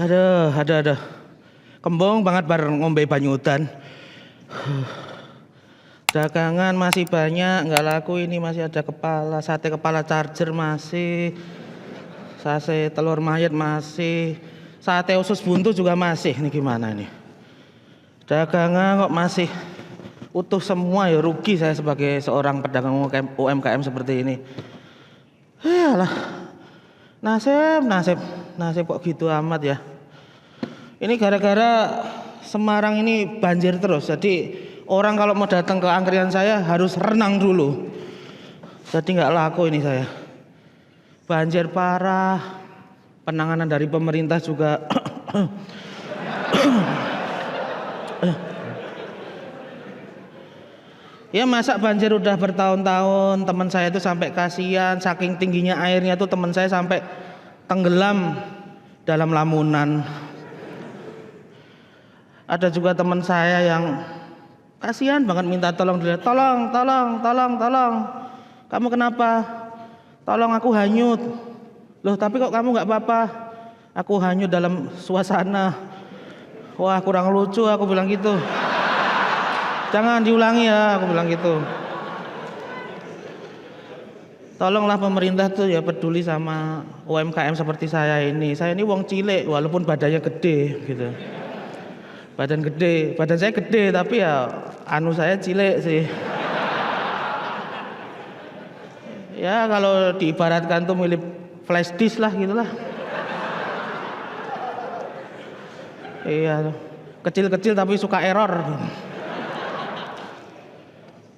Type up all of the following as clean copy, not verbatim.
Aduh. Kembung banget bareng ngombe banyu udan. Dagangan masih banyak, nggak laku ini masih ada sate kepala charger masih, sate telur mayat masih, sate usus buntu juga masih. Ini gimana nih? Dagangan kok masih utuh semua ya, rugi saya sebagai seorang pedagang UMKM seperti ini. Yalah, nasib kok gitu amat ya. Ini gara-gara Semarang ini banjir terus, jadi orang kalau mau datang ke angkringan saya harus renang dulu. Jadi nggak laku ini saya. Banjir parah, penanganan dari pemerintah juga. Ya masa banjir udah bertahun-tahun, teman saya itu sampai kasihan, saking tingginya airnya tuh teman saya sampai tenggelam dalam lamunan. Ada juga teman saya yang kasihan banget minta tolong, tolong. Kamu kenapa? Tolong aku hanyut. Loh tapi kok kamu nggak apa-apa? Aku hanyut dalam suasana. Wah kurang lucu, aku bilang gitu. Jangan diulangi ya, aku bilang gitu. Tolonglah pemerintah tuh ya peduli sama UMKM seperti saya ini. Saya ini wong cilik walaupun badannya gede gitu. Badan saya gede tapi ya saya cilik sih. Ya kalau diibaratkan tuh milih flash disk lah gitulah. Iya, kecil-kecil tapi suka error.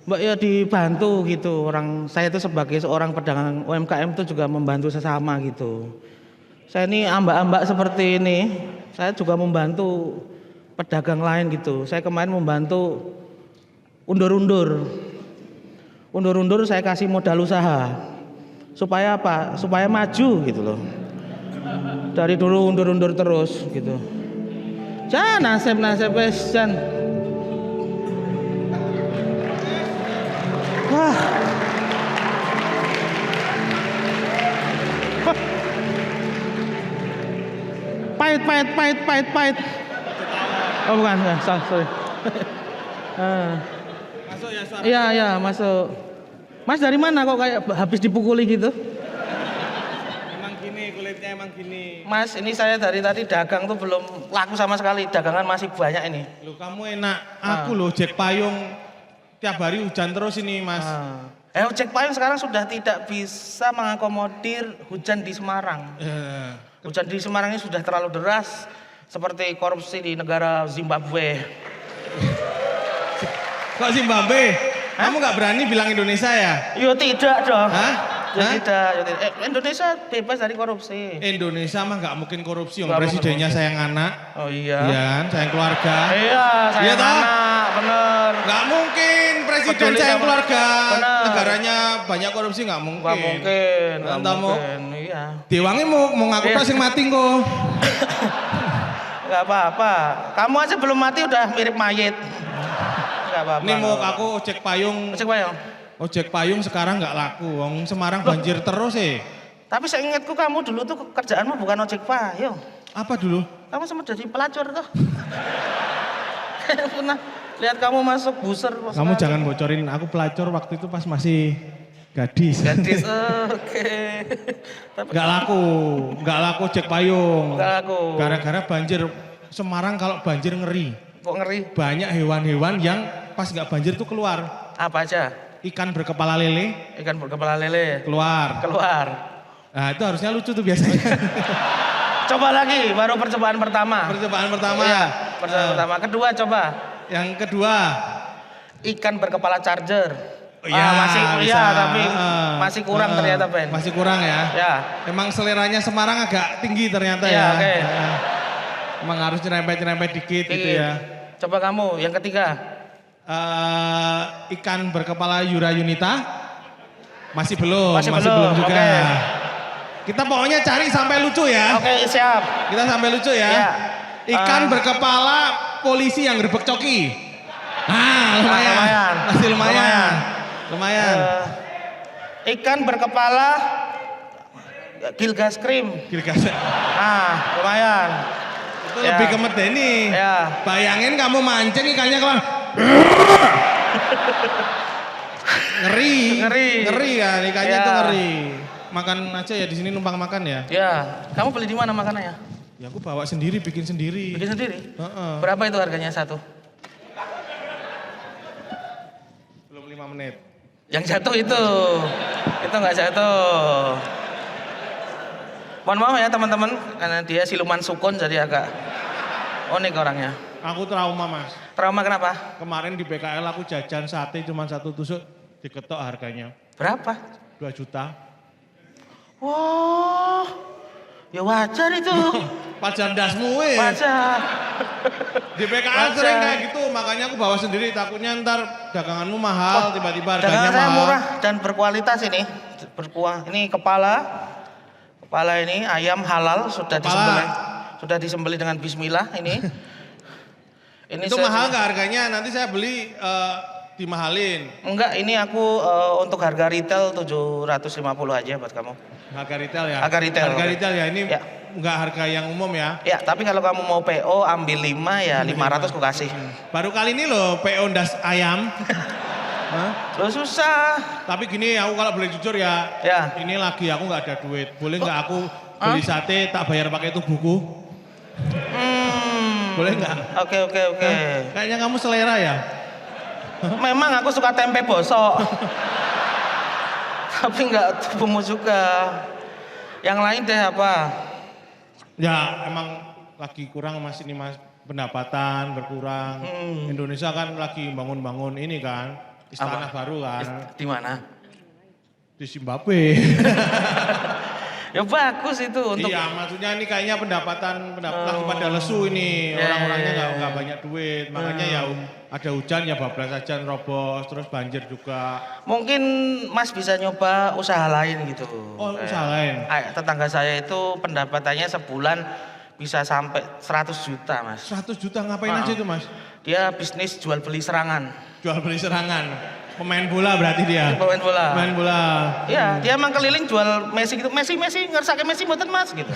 Mbak ya dibantu gitu, orang saya itu sebagai seorang pedagang UMKM itu juga membantu sesama gitu. Saya ini ambak-ambak seperti ini, saya juga membantu pedagang lain gitu. Saya kemarin membantu undur-undur saya kasih modal usaha supaya apa? Supaya maju gitu loh. Dari dulu undur-undur terus gitu. Jangan nasib wes jan. Wah. Pahit. Oh bukan, ya, sorry. Masuk ya suara. Iya, masuk. Mas dari mana kok kayak habis dipukuli gitu? Emang gini, kulitnya emang gini. Mas, ini saya dari tadi dagang tuh belum laku sama sekali. Dagangan masih banyak ini. Loh kamu enak, aku loh Jack Payung. Tiap hari hujan terus ini mas. Jack Payung sekarang sudah tidak bisa mengakomodir hujan di Semarang. Hujan di Semarang ini sudah terlalu deras. Seperti korupsi di negara Zimbabwe. Kok Zimbabwe? Kamu nggak berani bilang Indonesia ya? Yo tidak dong. Hah? Tidak. Indonesia bebas dari korupsi. Indonesia mah nggak mungkin korupsi. Presidennya sayang anak. Oh iya. Iya, sayang keluarga. Iya, sayang anak, bener. Nggak mungkin presiden sayang keluarga. Bener. Negaranya banyak korupsi nggak mungkin. Nggak mungkin. Iya. Diwangi mau ngaku tas yang mati kok. Gak apa-apa. Kamu aja belum mati udah mirip mayit. Gak apa-apa. Ini mau aku ojek payung. Ojek payung sekarang nggak laku. Wong Semarang banjir terus Tapi seingatku kamu dulu tuh kerjaanmu bukan ojek payung. Apa dulu? Kamu sempat jadi pelacur tuh. Pernah lihat kamu masuk buser. Kamu jangan bocorin. Aku pelacur waktu itu pas masih gadis. Oke. Nggak laku ojek payung. Nggak laku. Gara-gara banjir. Semarang kalau banjir ngeri. Kok ngeri? Banyak hewan-hewan yang pas nggak banjir tuh keluar. Apa aja? Ikan berkepala lele. Ikan berkepala lele. Keluar. Nah itu harusnya lucu tuh biasanya. Coba lagi, baru percobaan pertama. Iya, percobaan pertama. Kedua coba. Yang kedua. Ikan berkepala charger. Ya, tapi masih kurang ternyata Ben. Masih kurang ya? Ya. Emang seleranya Semarang agak tinggi ternyata ya. Oke. Emang harus nyerempet dikit gitu ya. Coba kamu, yang ketiga. Ikan berkepala Yura Yunita. Masih belum juga. Okay. Kita pokoknya cari sampai lucu ya. Oke, siap. Kita sampai lucu ya. Ikan berkepala polisi yang gerbek coki. Lumayan. Masih lumayan. Ikan berkepala Gilgas Krim. Lumayan. lebih ke medeni. Ya. Bayangin kamu mancing ikannya keluar. Ngeri kan ikannya Ya. tuh ngeri. Makan aja ya di sini numpang makan ya. Ya, kamu beli di mana makanannya? Ya aku bawa sendiri, bikin sendiri. Bikin sendiri? Heeh. Berapa itu harganya satu? Belum 5 menit. Yang jatuh itu nggak jatuh. Mohon maaf ya teman-teman, karena dia siluman sukun jadi agak unik orangnya. Aku trauma mas. Trauma kenapa? Kemarin di PKL aku jajan sate cuma 1 tusuk, diketok harganya. Berapa? 2 juta. Wah, ya wajar itu. Pajar dasmu weh. Wajar. Di PKL sering kayak gitu, makanya aku bawa sendiri, takutnya ntar daganganmu mahal, tiba-tiba harganya Dagangan saya mahal. murah dan berkualitas ini. Ini kepala ini ayam halal sudah disembelih dengan bismillah ini. Itu mahal nggak harganya? Nanti saya beli dimahalin. Enggak, ini aku untuk harga retail 750 aja buat kamu. Harga retail ya? Harga retail. Harga retail ya, ini Ya. nggak harga yang umum ya? Ya, tapi kalau kamu mau PO ambil 5 ya 500 aku kasih. Baru kali ini loh PO das ayam. Hah? Lo susah. Tapi gini aku kalau boleh jujur ya, Ya. ini lagi aku nggak ada duit. Boleh nggak aku beli sate tak bayar pakai tubuhku? Boleh nggak? Oke. Kayaknya kamu selera ya? Memang aku suka tempe bosok. Tapi nggak tubuhmu juga. Yang lain deh apa? Ya emang lagi kurang mas ini mas, pendapatan berkurang. Indonesia kan lagi bangun-bangun ini kan, istana baru kan. Di mana? Di Zimbabwe. Ya bagus itu untuk. Iya maksudnya ini kayaknya pendapatan lagi pada lesu ini, orang-orangnya nggak banyak duit. Makanya ya ada hujan ya bablas saja nerobos, terus banjir juga. Mungkin Mas bisa nyoba usaha lain gitu. Oh usaha lain? Tetangga saya itu pendapatannya sebulan bisa sampai 100 juta Mas. 100 juta ngapain aja itu mas? Dia bisnis jual beli serangan. Jual beli serangan. Pemain bola berarti dia? Pemain bola. Pemain bola. Iya, dia emang keliling jual Messi gitu. Messi ngersake Messi mboten Mas gitu.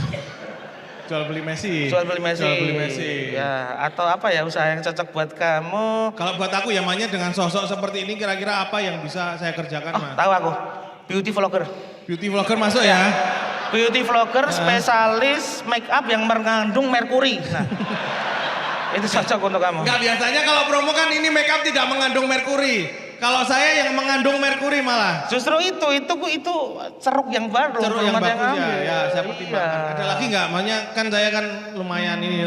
Jual beli Messi. Jual beli Messi. Jual beli Messi. Ya, atau apa ya usaha yang cocok buat kamu? Kalau buat aku ya Manya dengan sosok seperti ini kira-kira apa yang bisa saya kerjakan mas? Tahu aku. Beauty vlogger. Beauty vlogger masuk ya? Beauty vlogger spesialis make up yang mengandung merkuri. Nah, itu cocok untuk kamu. Enggak, biasanya kalau promo kan ini make up tidak mengandung merkuri. Kalau saya yang mengandung merkuri malah. Justru itu ceruk yang baru. Ceruk yang belum ada bagus ya, ngambil. ya saya pertimbangkan. Iya. Ada lagi nggak? Makanya kan saya kan lumayan ini.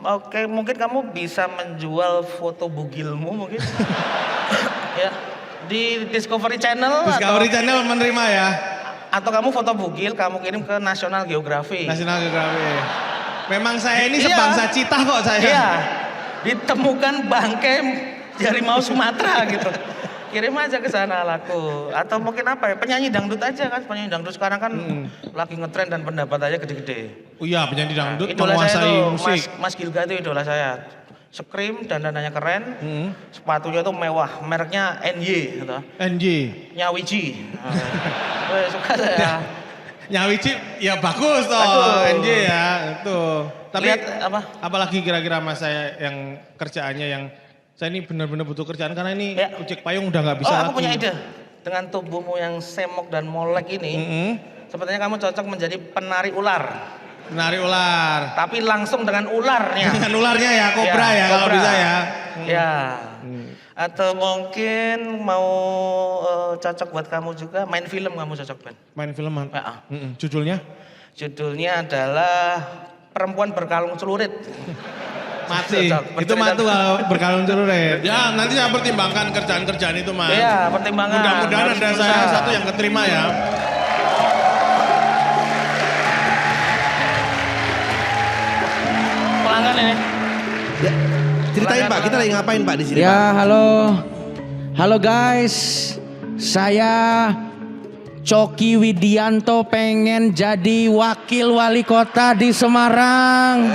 Oke, mungkin kamu bisa menjual foto bugilmu mungkin. Ya, di Discovery Channel. Discovery Channel menerima ya? Atau kamu foto bugil, kamu kirim ke National Geographic. National Geographic. Memang saya ini Iya. sebangsa citah kok saya. Iya, ditemukan bangkai harimau Sumatera gitu. Kirim aja ke sana laku. Atau mungkin apa ya, penyanyi dangdut aja kan. Penyanyi dangdut sekarang kan lagi ngetren dan pendapatannya gede-gede. Oh iya, penyanyi dangdut Idola saya menguasai tuh, musik. Mas Gilga itu idola saya. Scream, dandanannya keren, sepatunya tuh mewah, mereknya NY gitu. NJ. Nyawiji. Suka saya. Nyawici ya bagus toh, Bagus. NJ ya, itu. Tapi Lihat apa? apalagi kira-kira mas saya yang kerjaannya yang saya ini benar-benar butuh kerjaan karena ini Ya. ojek payung udah nggak bisa Oh, lagi. aku punya ide. Dengan tubuhmu yang semok dan molek ini, sepertinya kamu cocok menjadi penari ular. Menari ular. Tapi langsung dengan ularnya. Dengan ularnya ya, kobra ya kalau kobra. bisa ya. Ya. Atau mungkin mau cocok buat kamu juga main film kamu cocok Ben. Main filman. Ya. Judulnya? Judulnya adalah Perempuan Berkalung Celurit. Mati. Cocok. Itu mantu kalau berkalung celurit. Ya, nanti saya pertimbangkan kerjaan-kerjaan itu, Mas. Iya, pertimbangan. Mudah-mudahan Harus ada saya berusaha. satu yang keterima ya. Pelanggan ini. Ya, ceritain Pak, kita lagi ngapain Pak di sini? Pak? Ya, halo. Halo guys. Saya Coki Widianto pengen jadi wakil wali kota di Semarang.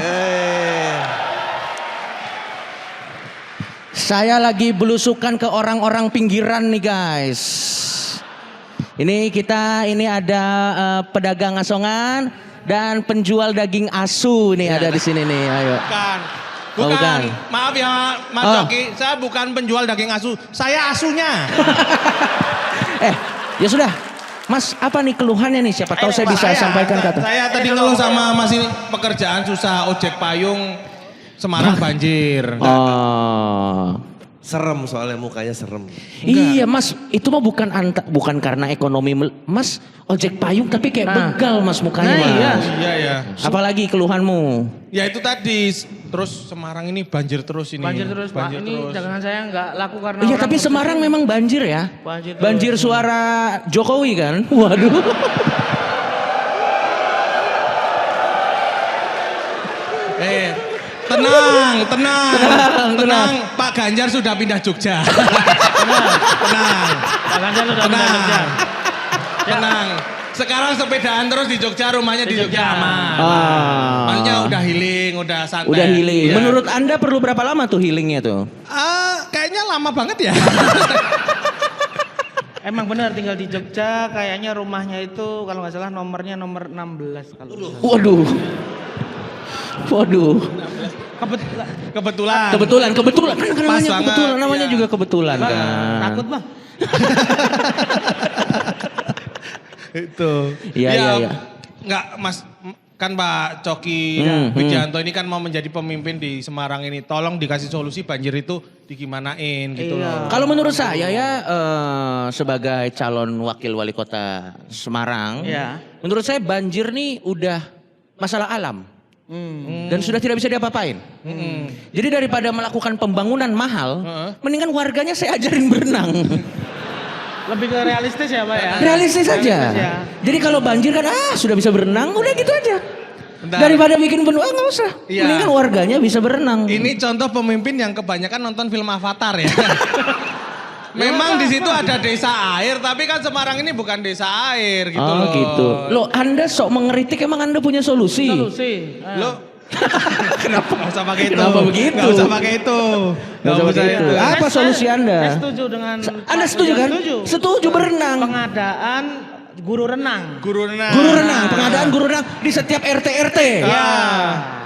Saya lagi belusukan ke orang-orang pinggiran nih guys. Ini ada pedagang asongan dan penjual daging asu nih ada di sini nih. Ayo. Bukan. Oh, bukan. Maaf ya Mas Coki, saya bukan penjual daging asu, saya asunya. Ya sudah. Mas, apa nih keluhannya nih? Siapa tahu saya bisa sampaikan kata. Saya tadi ngeluh sama Mas ini pekerjaan susah, ojek payung Semarang banjir. Oh. Serem soalnya mukanya serem. Iya Mas, itu mah bukan karena ekonomi Mas ojek payung tapi kayak begal Mas mukanya Mas. Iya ya. Apalagi keluhanmu? Ya itu tadi, terus Semarang ini banjir terus ini. Banjir terus Pak, ini dagangan saya nggak laku karena Iya orang tapi Semarang memang banjir ya. Banjir terus. Banjir suara Jokowi kan? Waduh. Tenang. Pak Ganjar sudah pindah Jogja. Tenang. Pak Ganjar sudah pindah Jogja. Tenang. Sekarang sepedaan terus di Jogja, rumahnya di Jogja aman. Maksudnya udah healing, udah santai. Udah healing. Ya. Menurut Anda perlu berapa lama tuh healingnya tuh? Kayaknya lama banget ya. Emang benar tinggal di Jogja, kayaknya rumahnya itu kalau nggak salah nomornya nomor 16 kalau. Waduh. Kebetulan. Kebetulan kan namanya banget, kebetulan, namanya ya. juga kebetulan Bang, kan. takut Bang. Itu. Iya. Enggak Mas, kan Pak Coki Widianto ini kan mau menjadi pemimpin di Semarang ini. Tolong dikasih solusi banjir itu digimanain gitu loh. Kalau menurut saya ya sebagai calon wakil wali kota Semarang, menurut saya banjir nih udah masalah alam. Dan sudah tidak bisa diapa-apain. Jadi daripada melakukan pembangunan mahal, mendingan warganya saya ajarin berenang. Lebih ke realistis ya Pak ya? Realistis saja. Ya. Jadi kalau banjir kan sudah bisa berenang, udah gitu aja. Bentar. Daripada bikin bendungan nggak usah. Iya. Mendingan warganya bisa berenang. Ini contoh pemimpin yang kebanyakan nonton film Avatar ya. Memang di situ ada desa air, tapi kan Semarang ini bukan desa air gitu loh. Gitu. Loh, Anda sok mengeritik, emang Anda punya solusi? Solusi. Lo kenapa nggak usah pakai itu? Kenapa begitu? Nggak usah pakai itu. Nggak usah pakai itu. Apa solusi Anda? Saya setuju dengan Anda setuju kan? Setuju berenang. Pengadaan guru renang. Guru renang. Guru renang, pengadaan guru renang di setiap RT. Ya.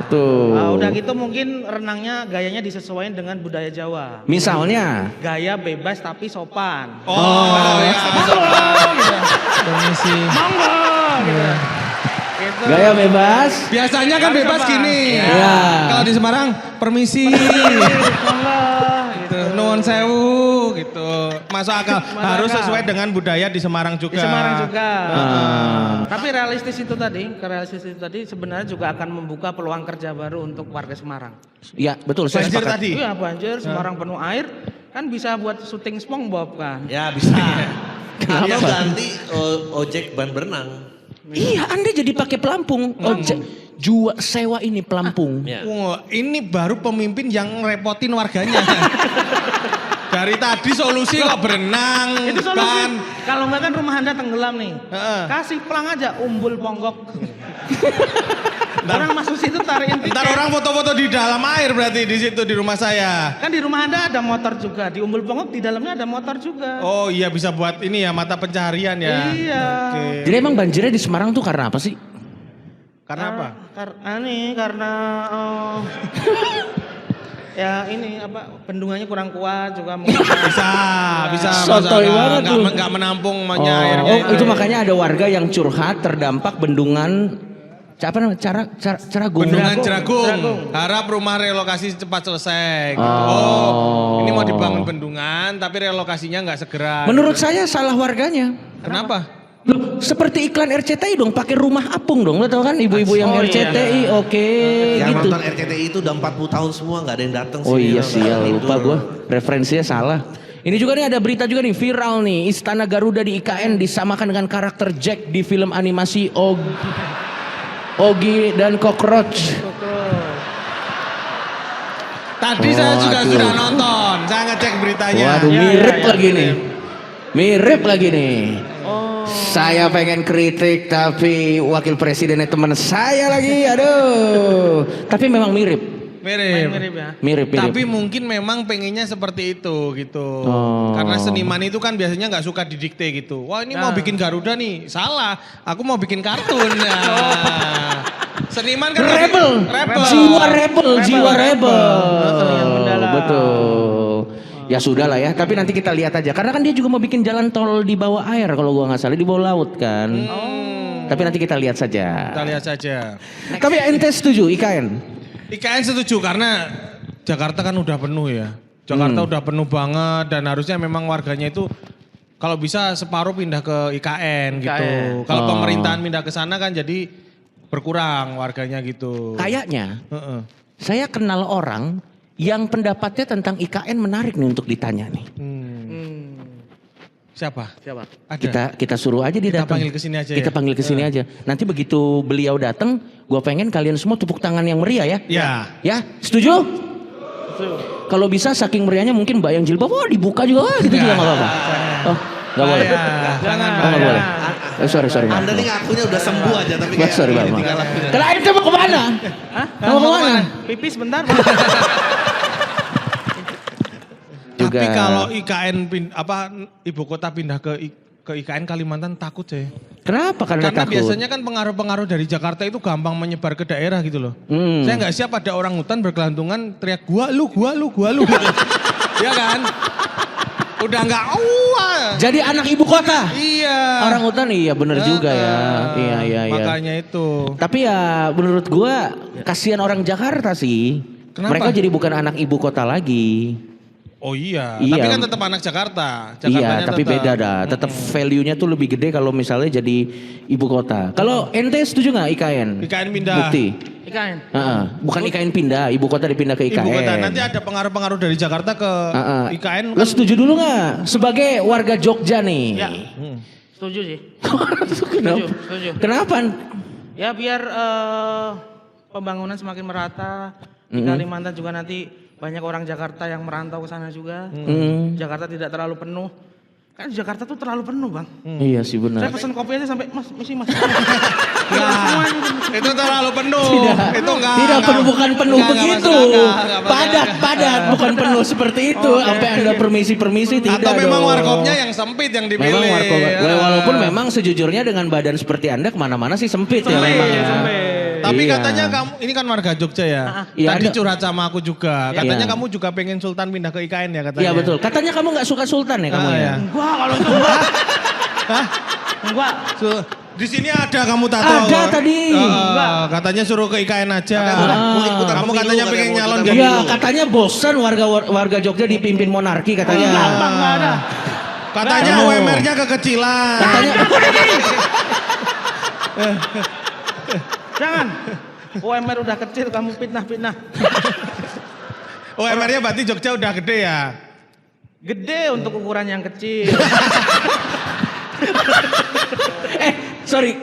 Tuh. Udah gitu mungkin renangnya gayanya disesuaikan dengan budaya Jawa. Misalnya. Gaya bebas tapi sopan. Ya. Permisi. Monggo gitu. Gitu. Gaya bebas. Biasanya kan bebas sopan. gini. Iya. Kalau di Semarang permisi. Monggo gitu. Nuwun sewu gitu. Masuk akal. Harus sesuai dengan budaya di Semarang juga. Di Semarang juga. Tapi realistis itu tadi sebenarnya juga akan membuka peluang kerja baru untuk warga Semarang. Ya betul, saya Banjir sepakat. tadi. Iya banjir, Semarang penuh air, kan bisa buat syuting SpongeBob kan. Ya bisa. Kenapa? Atau ganti ojek ban berenang. Iya, Anda jadi pakai pelampung. Ojek sewa ini pelampung. Ya. Wah, ini baru pemimpin yang repotin warganya. Dari tadi solusi kok berenang Itu solusi. kan. Kalau enggak kan rumah Anda tenggelam nih. Kasih pelang aja umbul ponggok. Orang masuk situ tarikin tiket. Ntar orang foto-foto di dalam air berarti di situ di rumah saya. Kan di rumah Anda ada motor juga, di umbul ponggok di dalamnya ada motor juga. Oh iya bisa buat ini ya mata pencaharian ya. Iya. Oke. Jadi emang banjirnya di Semarang tuh karena apa sih? Karena apa? Karena ya ini bendungannya kurang kuat juga mungkin. Bisa. Sotoy banget lu. Nggak menampung airnya. Itu makanya ada warga yang curhat terdampak bendungan Ceragung. Bendungan Ceragung. Harap rumah relokasi cepat selesai. Ini mau dibangun bendungan tapi relokasinya nggak segera. Menurut saya salah warganya. Kenapa? Loh, seperti iklan RCTI dong, pakai rumah apung dong. Lo tau kan ibu-ibu yang RCTI, oke Yang gitu. nonton RCTI itu udah 40 tahun semua nggak ada yang datang. Oh iya sih, ya, lupa gue. Referensinya salah. Ini juga nih ada berita juga nih viral nih. Istana Garuda di IKN disamakan dengan karakter Jack di film animasi Ogi dan Cockroach. Tadi saya juga sudah nonton. Saya ngecek beritanya. Waduh, mirip lagi nih. Mirip lagi nih. Saya pengen kritik tapi wakil presidennya teman saya lagi. Aduh. Tapi memang mirip. Mirip. Mirip ya. Mirip. Tapi mungkin memang pengennya seperti itu gitu. Karena seniman itu kan biasanya nggak suka didikte gitu. Wah ini mau bikin Garuda nih, salah. Aku mau bikin kartun. Nah. Seniman kan rebel. Jiwa rebel. Betul. Ya sudah lah ya, tapi nanti kita lihat aja. Karena kan dia juga mau bikin jalan tol di bawah air kalau gua nggak salah, di bawah laut kan. Tapi nanti kita lihat saja. Kita lihat saja. Tapi ente setuju IKN? IKN setuju karena Jakarta kan udah penuh ya. Jakarta udah penuh banget dan harusnya memang warganya itu kalau bisa separuh pindah ke IKN gitu. Kalau pemerintahan pindah ke sana kan jadi berkurang warganya gitu. Kayaknya saya kenal orang yang pendapatnya tentang IKN menarik nih untuk ditanya nih. Siapa? Ada. Kita suruh aja dia Kita datang. panggil ke sini aja Kita ya? panggil ke sini aja. Nanti begitu beliau datang, gua pengen kalian semua tepuk tangan yang meriah ya. Ya. Ya, setuju? Kalau bisa saking meriahnya mungkin Mbak yang jilbab, wah dibuka juga, wah gitu juga nggak apa-apa. Oh, nggak boleh. Jangan Oh, nggak boleh. Sorry. Anda nih ngakunya udah sembuh aja tapi kayak Sorry Bang. Kalau ente mau kemana? Mau kemana? Pipis bentar. Juga. Tapi kalau IKN ibu kota pindah ke IKN Kalimantan takut saya. Kenapa? Karena takut. Biasanya kan pengaruh-pengaruh dari Jakarta itu gampang menyebar ke daerah gitu loh. Saya nggak siap ada orang hutan berkelantungan teriak gua lu gitu. Ya kan? Udah nggak Jadi anak ibu kota. Iya. Orang hutan iya bener juga ya. Iya. Makanya itu. Tapi ya menurut gua kasihan orang Jakarta sih. Kenapa? Mereka jadi bukan anak ibu kota lagi. Oh iya. Iya. Tapi kan tetap anak Jakarta. Iya, tapi beda dah. Tetap value-nya tuh lebih gede kalau misalnya jadi ibu kota. Kalau ente setuju nggak IKN? IKN pindah. Bukti. IKN. Bukan IKN pindah, ibu kota dipindah ke IKN. Ibu kota nanti ada pengaruh-pengaruh dari Jakarta ke IKN. Lo setuju dulu nggak? Sebagai warga Jogja nih. Ya. Setuju sih. Kenapa? Setuju. Kenapa? Ya biar pembangunan semakin merata. Di Kalimantan juga nanti banyak orang Jakarta yang merantau ke sana juga. Jakarta tidak terlalu penuh. Kan Jakarta tuh terlalu penuh, Bang. Iya sih benar. Saya pesen kopi aja sampai Mas. Itu terlalu penuh. Itu enggak. Tidak penuh, bukan penuh begitu. Padat, bukan penuh seperti itu. Sampai Anda permisi tidak. Atau memang dong. warkopnya yang sempit yang dipilih. Memang warkop. Walaupun memang sejujurnya dengan badan seperti Anda kemana-mana sih sempit ya memang ya. Tapi Iya. katanya kamu, ini kan warga Jogja ya. Iya, Tadi ada. curhat sama aku juga. Katanya Iya. kamu juga pengen Sultan pindah ke IKN ya katanya. Iya betul. Katanya kamu nggak suka Sultan ya kamu ya. Iya. Enggak, kalau itu enggak. Enggak. Di sini ada kamu tato. Ada tadi. Katanya suruh ke IKN aja. Kamu pemilu, katanya pengen mau nyalon ikutan jadi. Iya, katanya bosan warga Jogja dipimpin monarki katanya. Enggak ada. Katanya UMR-nya kekecilan. Katanya Jangan. UMR udah kecil, kamu fitnah. UMR-nya berarti Jogja udah gede ya? Gede untuk ukuran yang kecil. sorry.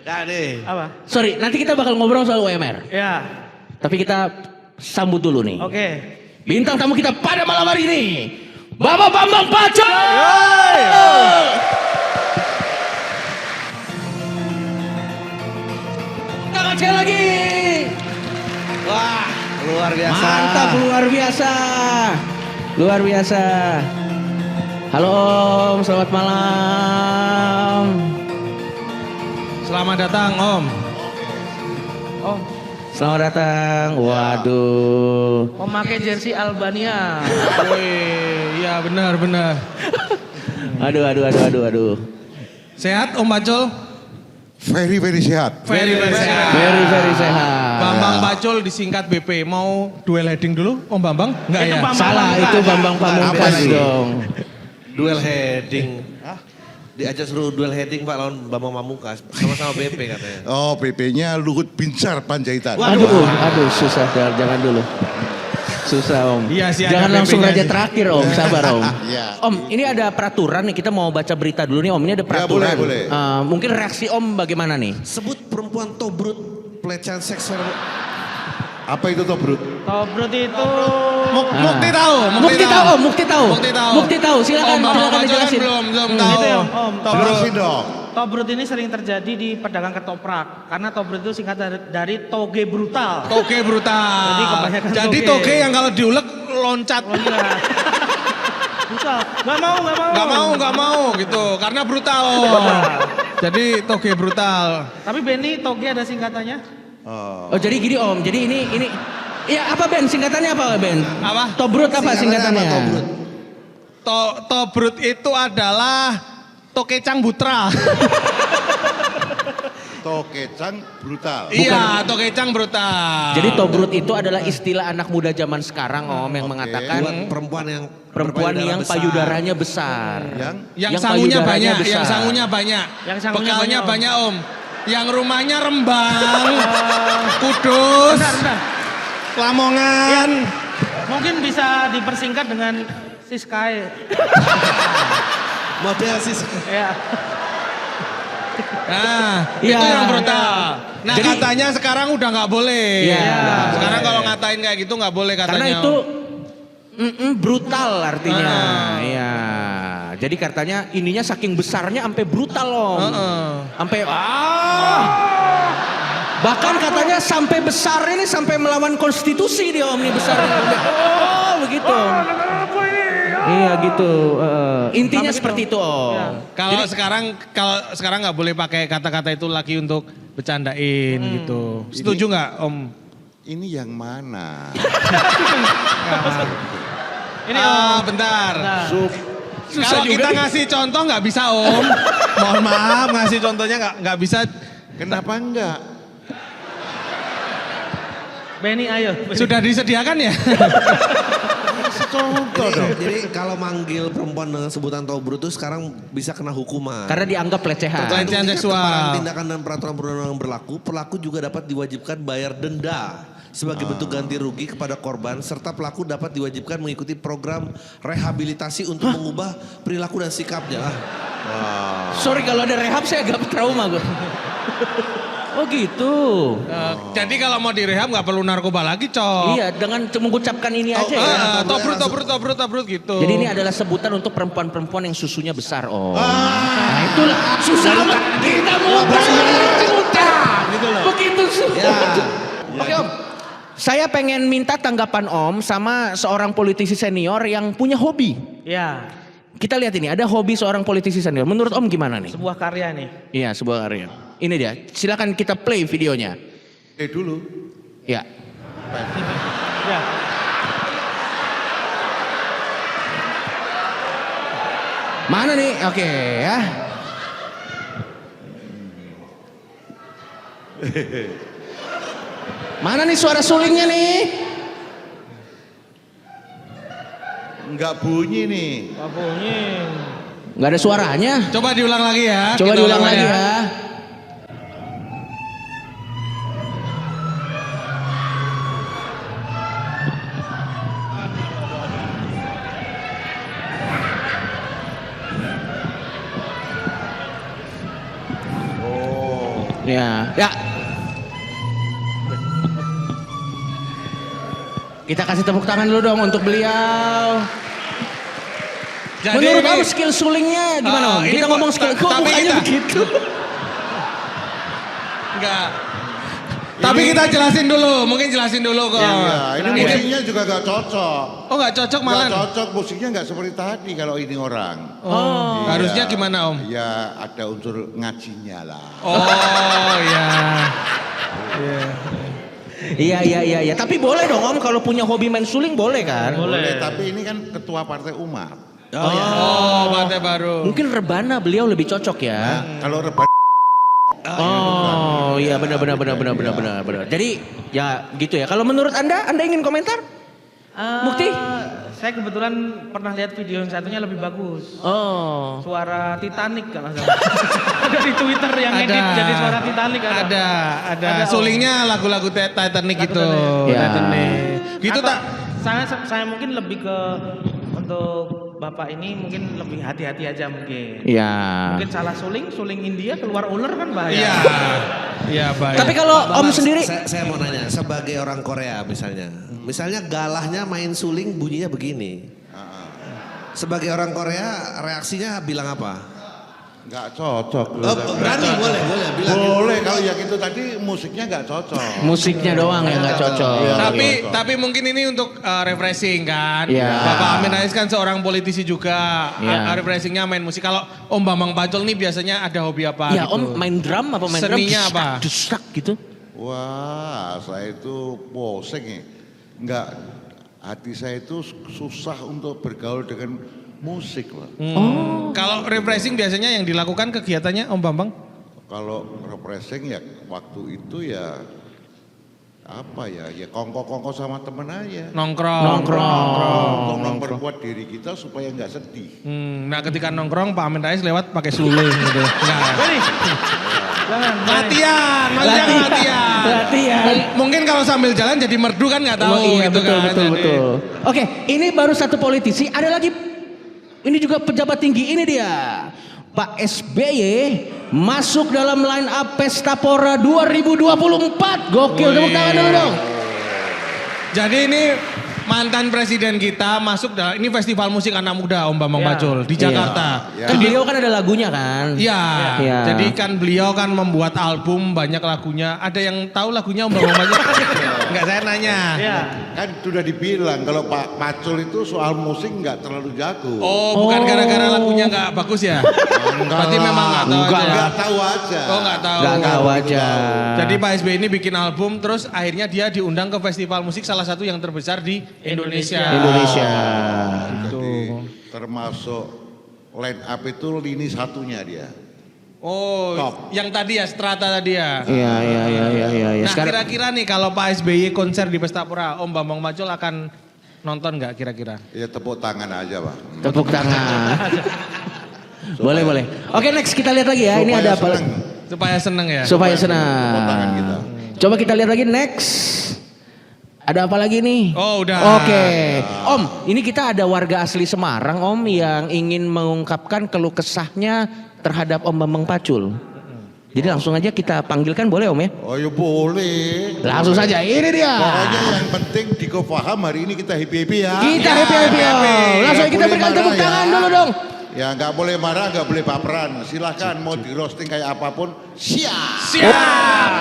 Ya deh. Apa? Sorry, nanti kita bakal ngobrol soal UMR. Ya. Tapi kita sambut dulu nih. Oke. Bintang tamu kita pada malam hari ini, Bapak Bambang Pacul. Tangan sekali lagi. Wah, luar biasa. Mantap, luar biasa. Luar biasa. Halo Om, selamat malam. Selamat datang Om. Om, Selamat datang. Waduh. memakai jersey Albania. Wih, iya benar. Aduh. Sehat Om Pacul? Very sehat. Very sehat. Very sehat. Bambang Pacul disingkat BP. Mau duel heading dulu Om Bambang? Enggak Itu ya? Bambang Salah, Pamungkas. itu Bambang Pamungkas Apa sih? dong. Duel heading. Diajak suruh duel heading Pak lawan Bambang Pamungkas. Sama-sama BP katanya. Oh, PP-nya Luhut Binsar Panjaitan. Aduh, susah, jangan dulu. Susah Om. Iya sih, ada Jangan langsung PP-nya raja sih. terakhir Om, sabar Om. Iya. Om, ini ada peraturan nih, kita mau baca berita dulu nih Om, ini ada peraturan. boleh. Mungkin reaksi Om bagaimana nih? Sebut perempuan tobrut pelecehan seksual. Apa itu toh, Bro? Tobrut itu Mukti tahu. Mukti tahu. Silakan Om Bambang Pacul kan dijelasin. belum tahu. Itu yang Om. Tobrut. Jelasin dong. Tobrut ini sering terjadi di pedagang ketoprak karena tobrut itu singkat dari toge brutal. Toge brutal. Jadi kebanyakan Jadi toge. toge yang kalau diulek loncat. Loncat. Brutal. Nggak mau. Gitu. Karena brutal. Jadi toge brutal. Tapi Benny toge ada singkatannya? Oh. Oh jadi gini Om, jadi ini ya apa Ben? Singkatannya apa Ben? Apa? Tobrut apa singkatannya? Tobrut itu adalah Tokecang Butra. Tokecang brutal. Iya, Tokecang brutal. Jadi tobrut itu adalah istilah anak muda zaman sekarang Om yang mengatakan Buat perempuan yang payudaranya besar. Yang sangunya payudaranya banyak, besar. yang sangunya banyak. Yang sangunya Bekalnya banyak, banyak, Om. Yang rumahnya Rembang, Kudus, Bentar. Lamongan. Mungkin bisa dipersingkat dengan Siskae. model sih. Ya. Nah, Iya. itu yang brutal. Nah, Jadi- katanya sekarang udah nggak boleh. Iya. Sekarang kalau ngatain kayak gitu nggak boleh katanya. Karena itu brutal artinya. Ah. Iya. Jadi katanya ininya saking besarnya sampai brutal Om. Sampai bahkan katanya sampai besar ini sampai melawan konstitusi dia Om ini besar. Begitu. Iya gitu. Intinya seperti itu Om. Kalau sekarang nggak boleh pakai kata-kata itu lagi untuk bercandain gitu. Setuju nggak, Om? Ini yang mana? Ini Om. Bentar. Susah Kalau juga kita nih. ngasih contoh nggak bisa, Om. Mohon maaf, ngasih contohnya nggak bisa. Kenapa enggak? Benny ayo. Sudah disediakan ya? Contoh dong. Jadi kalau manggil perempuan dengan sebutan tobrut itu sekarang bisa kena hukuman. Karena dianggap pelecehan. Pelecehan Tingkat seksual. keparahan tindakan dan peraturan perundang-undangan yang berlaku, pelaku juga dapat diwajibkan bayar denda sebagai bentuk ganti rugi kepada korban, serta pelaku dapat diwajibkan mengikuti program rehabilitasi untuk mengubah perilaku dan sikapnya. Sorry kalau ada rehab saya agak trauma gue. Oh gitu. Jadi kalau mau direhab nggak perlu narkoba lagi, Cok. Iya, dengan mengucapkan ini aja ya. Tobrut gitu. Jadi ini adalah sebutan untuk perempuan-perempuan yang susunya besar, Om. Nah itulah susah amat kita mau gitu loh. Begitu susah. Oke Om, saya pengen minta tanggapan Om sama seorang politisi senior yang punya hobi. Ya, Kita lihat ini, ada hobi seorang politisi senior. Menurut Om gimana nih? sebuah karya nih. Iya, sebuah karya. Ini dia, silakan kita play videonya. Dulu. Ya. Ya. Mana nih? Oke ya. Mana nih suara sulingnya nih? Enggak bunyi nih. Wah, bunyi. Nggak ada suaranya. Coba diulang lagi ya. Coba Kita diulang lagi ya. Ya, ya. Kita kasih tepuk tangan dulu dong untuk beliau. Jadi Menurut ini- kamu skill sulingnya gimana Om? ini Kita ngomong skill, kok tapi mukanya kita- begitu? Enggak. Tapi kita jelasin dulu, mungkin jelasin dulu kok. Ya, ini musiknya juga gak cocok. Oh nggak cocok Gak malah. cocok, musiknya gak seperti tadi kalau ini orang. Oh. Iya. Harusnya gimana, Om? Ya ada unsur ngajinya lah. Oh ya. Iya. Tapi boleh dong Om kalau punya hobi main suling boleh kan? Boleh, tapi ini kan ketua partai umat. Oh, partai baru. Mungkin rebana beliau lebih cocok ya. Nah, kalau rebat Oh iya benar. Jadi ya gitu ya. Kalau menurut Anda ingin komentar? Bukti? Saya kebetulan pernah lihat video yang satunya lebih bagus. Oh. Suara Titanic kalau nggak salah. Ada di Twitter yang edit jadi suara Titanic ada. Ada. Ada, Om. Sulingnya lagu-lagu Titanic Lagu gitu. Titanic. Ya. Titanic. Gitu Atau tak? Saya mungkin lebih ke untuk Bapak ini mungkin lebih hati-hati aja mungkin. Iya. Mungkin salah suling India keluar ular kan bahaya. Iya. Iya, baik. Tapi kalau Bapak, Om sendiri, saya mau nanya, sebagai orang Korea misalnya galahnya main suling bunyinya begini. Sebagai orang Korea reaksinya bilang apa? Nggak cocok. Berani boleh bilang. Boleh kalau yang itu tadi musiknya nggak cocok. Musiknya doang yang nggak cocok. Iya. Tapi mungkin ini untuk refreshing kan. Iya. Bapak Amin Rais kan seorang politisi juga. Iya. Refreshingnya main musik. Kalau Om Bambang Pacul nih biasanya ada hobi apa Ya gitu? Om main drum apa main Seninya drum? apa? Destak gitu. Wah, saya itu posing ya. Nggak, hati saya itu susah untuk bergaul dengan musik lah. Kalau refreshing biasanya yang dilakukan kegiatannya Om Bambang? Kalau refreshing ya waktu itu ya apa ya kongko-kongko sama temen aja. Nongkrong. Untuk memperkuat diri kita supaya nggak sedih. Nah ketika nongkrong Pak Amin Rais lewat pakai suling gitu. Jangan. Latihan. Mungkin kalau sambil jalan jadi merdu kan nggak tahu Oh iya gitu betul kan. betul Jadi- betul. Oke, ini baru satu politisi, ada lagi ini juga pejabat tinggi, ini dia. Pak SBY masuk dalam line up Pesta Pora 2024. Gokil, tepuk tangan dulu dong. Jadi ini mantan presiden kita masuk dalam ini festival musik anak muda Om Bambang Ya. Pacul di Jakarta. Iya. Kan beliau kan ada lagunya kan? Iya, Iya. jadi kan beliau kan membuat album banyak lagunya. Ada yang tahu lagunya Om Bambang Pacul? Enggak, saya nanya. Iya. Kan sudah dibilang kalau Pak Pacul itu soal musik nggak terlalu jago. Oh, bukan gara-gara lagunya nggak bagus ya? Berarti memang nggak tahu Enggak aja. Nggak tahu aja. Oh, nggak tahu. Gak tahu aja. Jadi Pak SBY ini bikin album terus akhirnya dia diundang ke festival musik salah satu yang terbesar di Indonesia. Indonesia. Jadi termasuk line up itu lini satunya dia. Oh, Top. yang tadi ya Strata tadi ya. Iya. Nah Sekarang kira-kira nih kalau Pak SBY konser di Pesta Pora, Om Bambang Pacul akan nonton nggak kira-kira? Ya tepuk tangan aja Pak. tepuk tangan. Boleh. Oke, next kita lihat lagi ya. Ini ada apa? seneng. Supaya seneng ya. Supaya Tepuk tangan senang. kita. Coba kita lihat lagi next. Ada apa lagi nih? Oh, udah. Oke. Om, ini kita ada warga asli Semarang Om yang ingin mengungkapkan keluh kesahnya terhadap Om Bambang Pacul. Jadi langsung aja kita panggilkan boleh Om ya? Oh ya boleh. Langsung saja, ini dia. Pokoknya yang penting Diko paham hari ini kita happy-happy ya. Kita happy. Langsung Nggak kita boleh berikan marah tepuk ya. tangan dulu dong. Ya nggak boleh marah, nggak boleh baperan. Silahkan mau di roasting kayak apapun. Siap. Siap.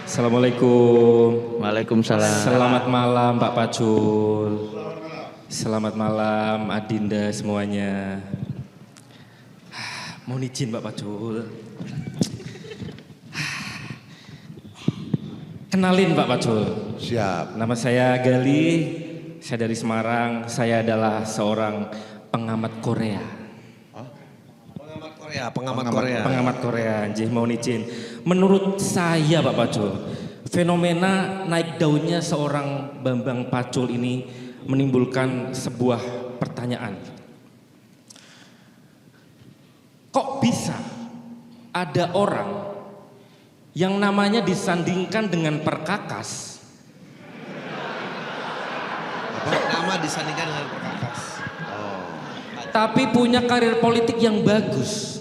Assalamualaikum. Waalaikumsalam. Selamat malam Pak Pacul. Selamat malam Adinda semuanya. Mohon izin Pak Pacul. Kenalin Pak Pacul. Siap. Nama saya Gali. Saya dari Semarang. Saya adalah seorang pengamat Korea. Pengamat Korea. Pengamat Korea, Nggih, mohon izin. Menurut saya Pak Pacul, fenomena naik daunnya seorang Bambang Pacul ini menimbulkan sebuah pertanyaan. Kok bisa ada orang yang namanya disandingkan dengan Perkakas, Nama disandingkan dengan Perkakas. tapi punya karir politik yang bagus?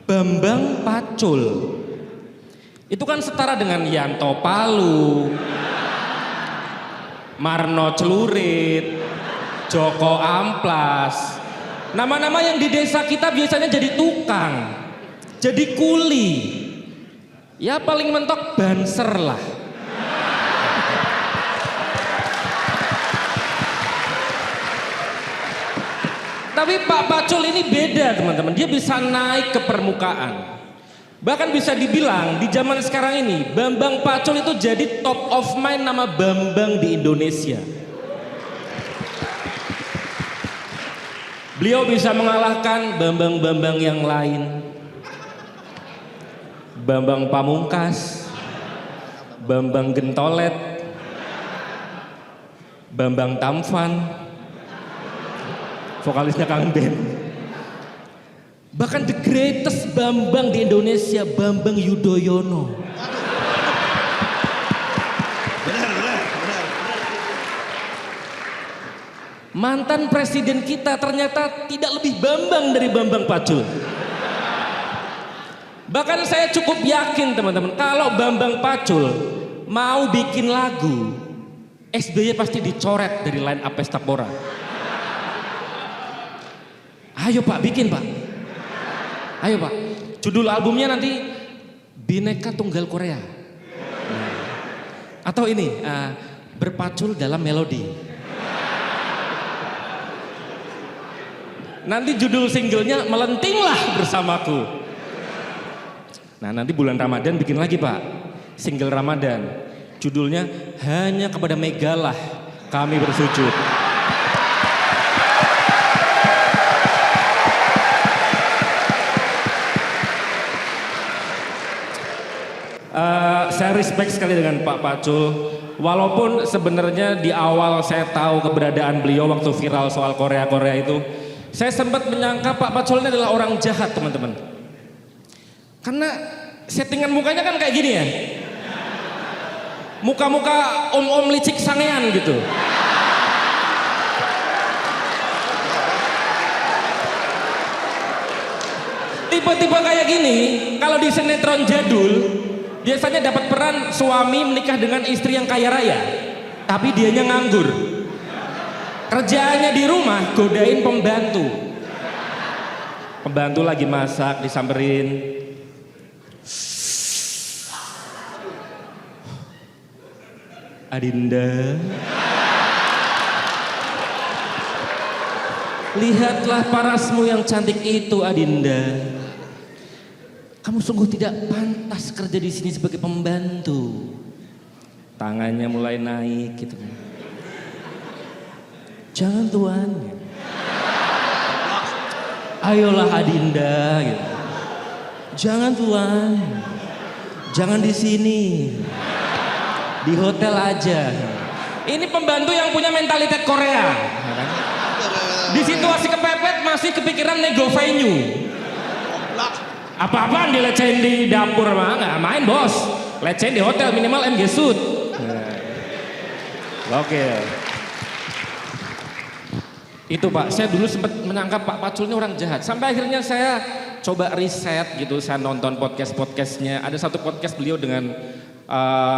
Bambang Pacul itu kan setara dengan Yanto Palu, Marno Celurit, Joko Amplas. Nama-nama yang di desa kita biasanya jadi tukang, jadi kuli. Ya paling mentok Banser lah. Tapi Pak Pacul ini beda teman-teman, dia bisa naik ke permukaan. Bahkan bisa dibilang di zaman sekarang ini Bambang Pacul itu jadi top of mind nama Bambang di Indonesia. Beliau bisa mengalahkan Bambang-Bambang yang lain. Bambang Pamungkas, Bambang Gentolet, Bambang Tampan, vokalisnya Kangen Band. Bahkan The greatest Bambang di Indonesia, Bambang Yudhoyono. Benar. Mantan presiden kita ternyata tidak lebih Bambang dari Bambang Pacul. Bahkan saya cukup yakin teman-teman, kalau Bambang Pacul mau bikin lagu, SBY pasti dicoret dari line up Pestapora. Ayo Pak, bikin Pak. Ayo Pak. Judul albumnya nanti Bhinneka Tunggal Korea. Atau ini, Berpacul dalam Melodi. Nanti judul singlenya Melentinglah Bersamaku. Nah nanti bulan Ramadan bikin lagi Pak, single Ramadan. Judulnya Hanya Kepada Megalah Kami Bersujud. Saya respect sekali dengan Pak Pacul. Walaupun sebenarnya di awal saya tahu keberadaan beliau waktu viral soal Korea itu, saya sempat menyangka Pak Pacul ini adalah orang jahat teman-teman. Karena settingan mukanya kan kayak gini ya. Muka-muka om-om licik sangean gitu. Tipe-tipe kayak gini, kalau di sinetron jadul, biasanya dapat peran suami menikah dengan istri yang kaya raya. Tapi dianya nganggur. Kerjaannya di rumah, godain pembantu. Pembantu lagi masak, disamperin. Adinda, lihatlah parasmu yang cantik itu Adinda. Kamu sungguh tidak pantas kerja di sini sebagai pembantu. Tangannya mulai naik gitu. Jangan tuan. Ayolah Adinda gitu. Jangan tuan. Jangan di sini. Di hotel aja. Ini pembantu yang punya mentalitas Korea. Di situasi kepepet masih kepikiran nego venue. Apa-apaan dilecehin di dapur mah nggak main bos. Lecehin di hotel minimal MG Suit. Oke. Itu Pak, saya dulu sempat menangkap Pak Pacul ini orang jahat. Sampai akhirnya saya coba riset gitu, saya nonton podcast-podcastnya. Ada satu podcast beliau dengan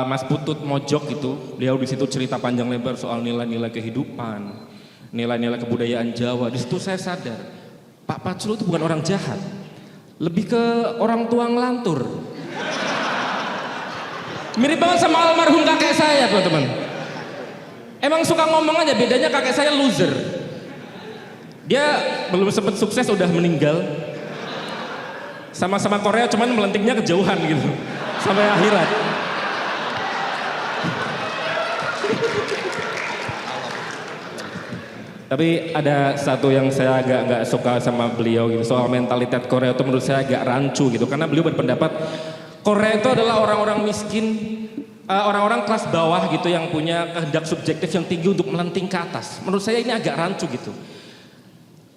Mas Putut Mojok gitu. Beliau di situ cerita panjang lebar soal nilai-nilai kehidupan, nilai-nilai kebudayaan Jawa. Di situ saya sadar, Pak Pacul itu bukan orang jahat. Lebih ke orang tua ngelantur. Mirip banget sama almarhum kakek saya, teman-teman. Emang suka ngomong aja, bedanya kakek saya loser. Dia belum sempat sukses udah meninggal. Sama-sama Korea cuman melentingnya kejauhan gitu. Sampai akhirat. Tapi ada satu yang saya agak nggak suka sama beliau gitu, soal mentalitas Korea itu menurut saya agak rancu gitu, karena beliau berpendapat Korea itu adalah orang-orang miskin, orang-orang kelas bawah gitu yang punya kehendak subjektif yang tinggi untuk melenting ke atas. Menurut saya ini agak rancu gitu.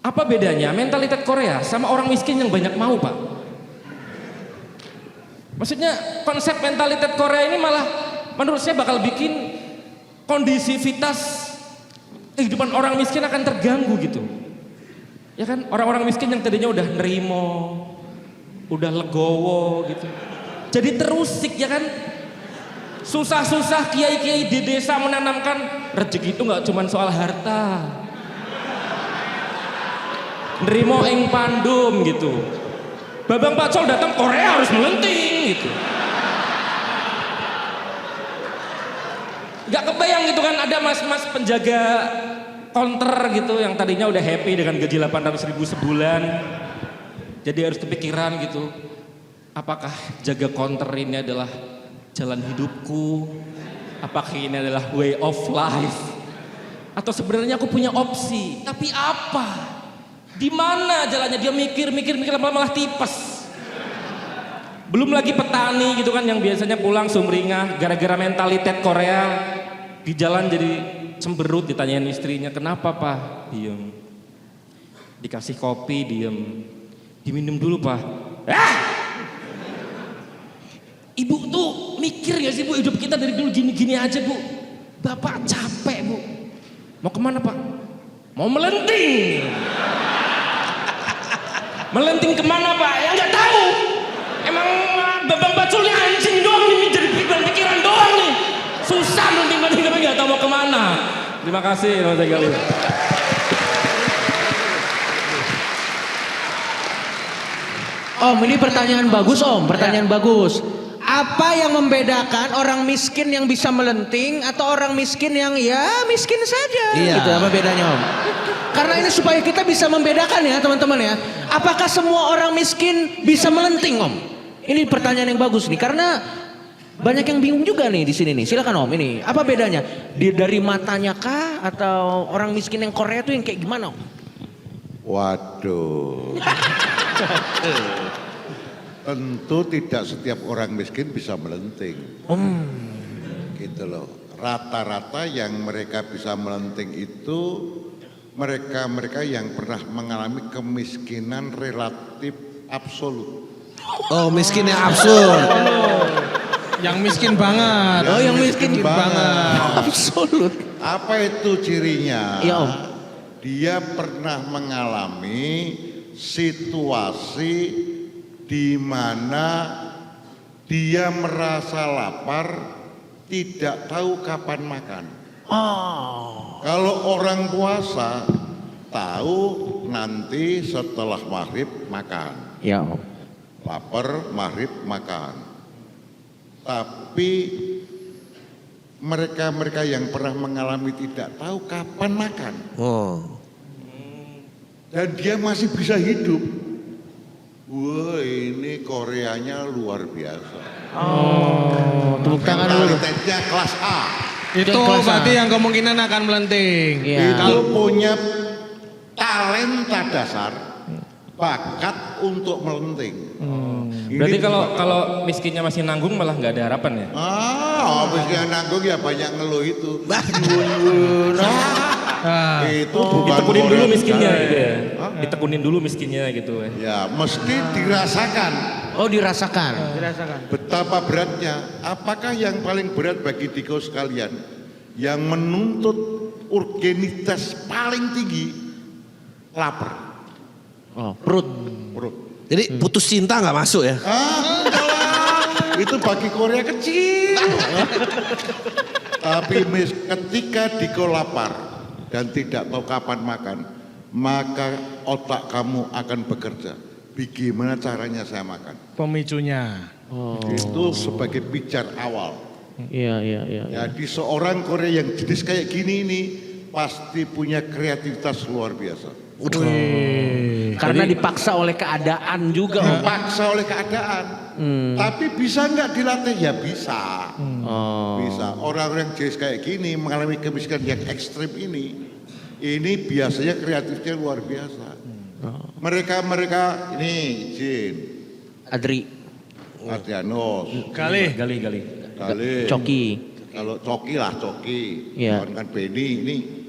Apa bedanya mentalitas Korea sama orang miskin yang banyak mau Pak? Maksudnya konsep mentalitas Korea ini malah menurut saya bakal bikin kondisivitas kehidupan orang miskin akan terganggu gitu. Ya kan, orang-orang miskin yang tadinya udah nerimo, udah legowo gitu. Jadi terusik ya kan. Susah-susah kiai-kiai di desa menanamkan rezeki itu nggak cuma soal harta. Nerimo ing pandum gitu. Babang Pacul datang Korea harus melenting gitu. Gak kebayang gitu kan, ada mas-mas penjaga counter gitu yang tadinya udah happy dengan gaji 800.000 sebulan. Jadi harus kepikiran gitu, apakah jaga counter ini adalah jalan hidupku? Apakah ini adalah way of life? Atau sebenarnya aku punya opsi, tapi apa? Di mana jalannya? Dia mikir lama-lama malah tipes. Belum lagi petani gitu kan yang biasanya pulang sumringah gara-gara mentalitas Korea. Di jalan jadi cemberut, ditanyain istrinya, kenapa Pak? Diem. Dikasih kopi, diem. Diminum dulu, Pak. Ibu tuh mikir gak sih Bu, hidup kita dari dulu gini-gini aja Bu. Bapak capek Bu. Mau kemana Pak? Mau melenting. Melenting kemana Pak? Ya nggak tahu. Emang Bambang Pacul ini anjing doang nih, jadi pikiran doang nih. Susah melenting tapi nggak tahu mau kemana. Terima kasih Mas Gali. Om, ini pertanyaan bagus Om, pertanyaan bagus. Apa yang membedakan orang miskin yang bisa melenting atau orang miskin yang ya miskin saja? Iya. Gitu, apa bedanya Om? Karena ini supaya kita bisa membedakan ya teman-teman ya. Apakah semua orang miskin bisa melenting Om? Ini pertanyaan yang bagus nih, karena banyak yang bingung juga nih di sini nih. Silakan Om, ini apa bedanya? Dari matanya kah atau orang miskin yang Korea tuh yang kayak gimana Om? Waduh. Tentu tidak setiap orang miskin bisa melenting. Gitu loh. Rata-rata yang mereka bisa melenting itu mereka-mereka yang pernah mengalami kemiskinan relatif absolut. Oh, miskin yang absurd. Yang miskin banget. Oh, yang miskin banget. Absolut. Apa itu cirinya? Iya Om. Dia pernah mengalami situasi di mana dia merasa lapar, tidak tahu kapan makan. Kalau orang puasa tahu nanti setelah maghrib makan. Ya Om. Lapar, maghrib makan. Tapi mereka-mereka yang pernah mengalami tidak tahu kapan makan. Dan dia masih bisa hidup. Wah, ini Koreanya luar biasa. Tepuk tangan dulu. Mentalitasnya kelas A. Itu kelas A. berarti yang kemungkinan akan melenting. Iya. Itu punya talenta dasar, bakat untuk melenting. Berarti Ini kalau miskinnya masih nanggung malah nggak ada harapan ya? habis dia nanggung ya banyak ngeluh itu. Itu bukan Ditekunin dulu Korea miskinnya sekali. gitu ya. Ditekunin dulu miskinnya gitu ya. Ya, mesti dirasakan Oh, dirasakan. betapa beratnya. Apakah yang paling berat bagi Diko sekalian yang menuntut urgenitas paling tinggi? Lapar, Oh, perut. perut. Jadi putus cinta nggak masuk ya? Enggak lah. Itu bagi Korea kecil. Tapi ketika Diko lapar dan tidak tahu kapan makan, maka otak kamu akan bekerja. Bagaimana caranya saya makan? Pemicunya. Itu sebagai pijar awal. Iya. Jadi seorang Korea yang jenis kayak gini ini pasti punya kreativitas luar biasa. Karena dipaksa oleh keadaan juga Om. Dipaksa oleh keadaan. Tapi bisa nggak dilatih? Ya bisa. Bisa. Orang-orang jenis kayak gini mengalami kemiskinan yang ekstrim ini biasanya kreatifnya luar biasa. Mereka ini Jin, Adrianus, Kali. Gali. Coki. Kalau Coki. Iya. Kan Beni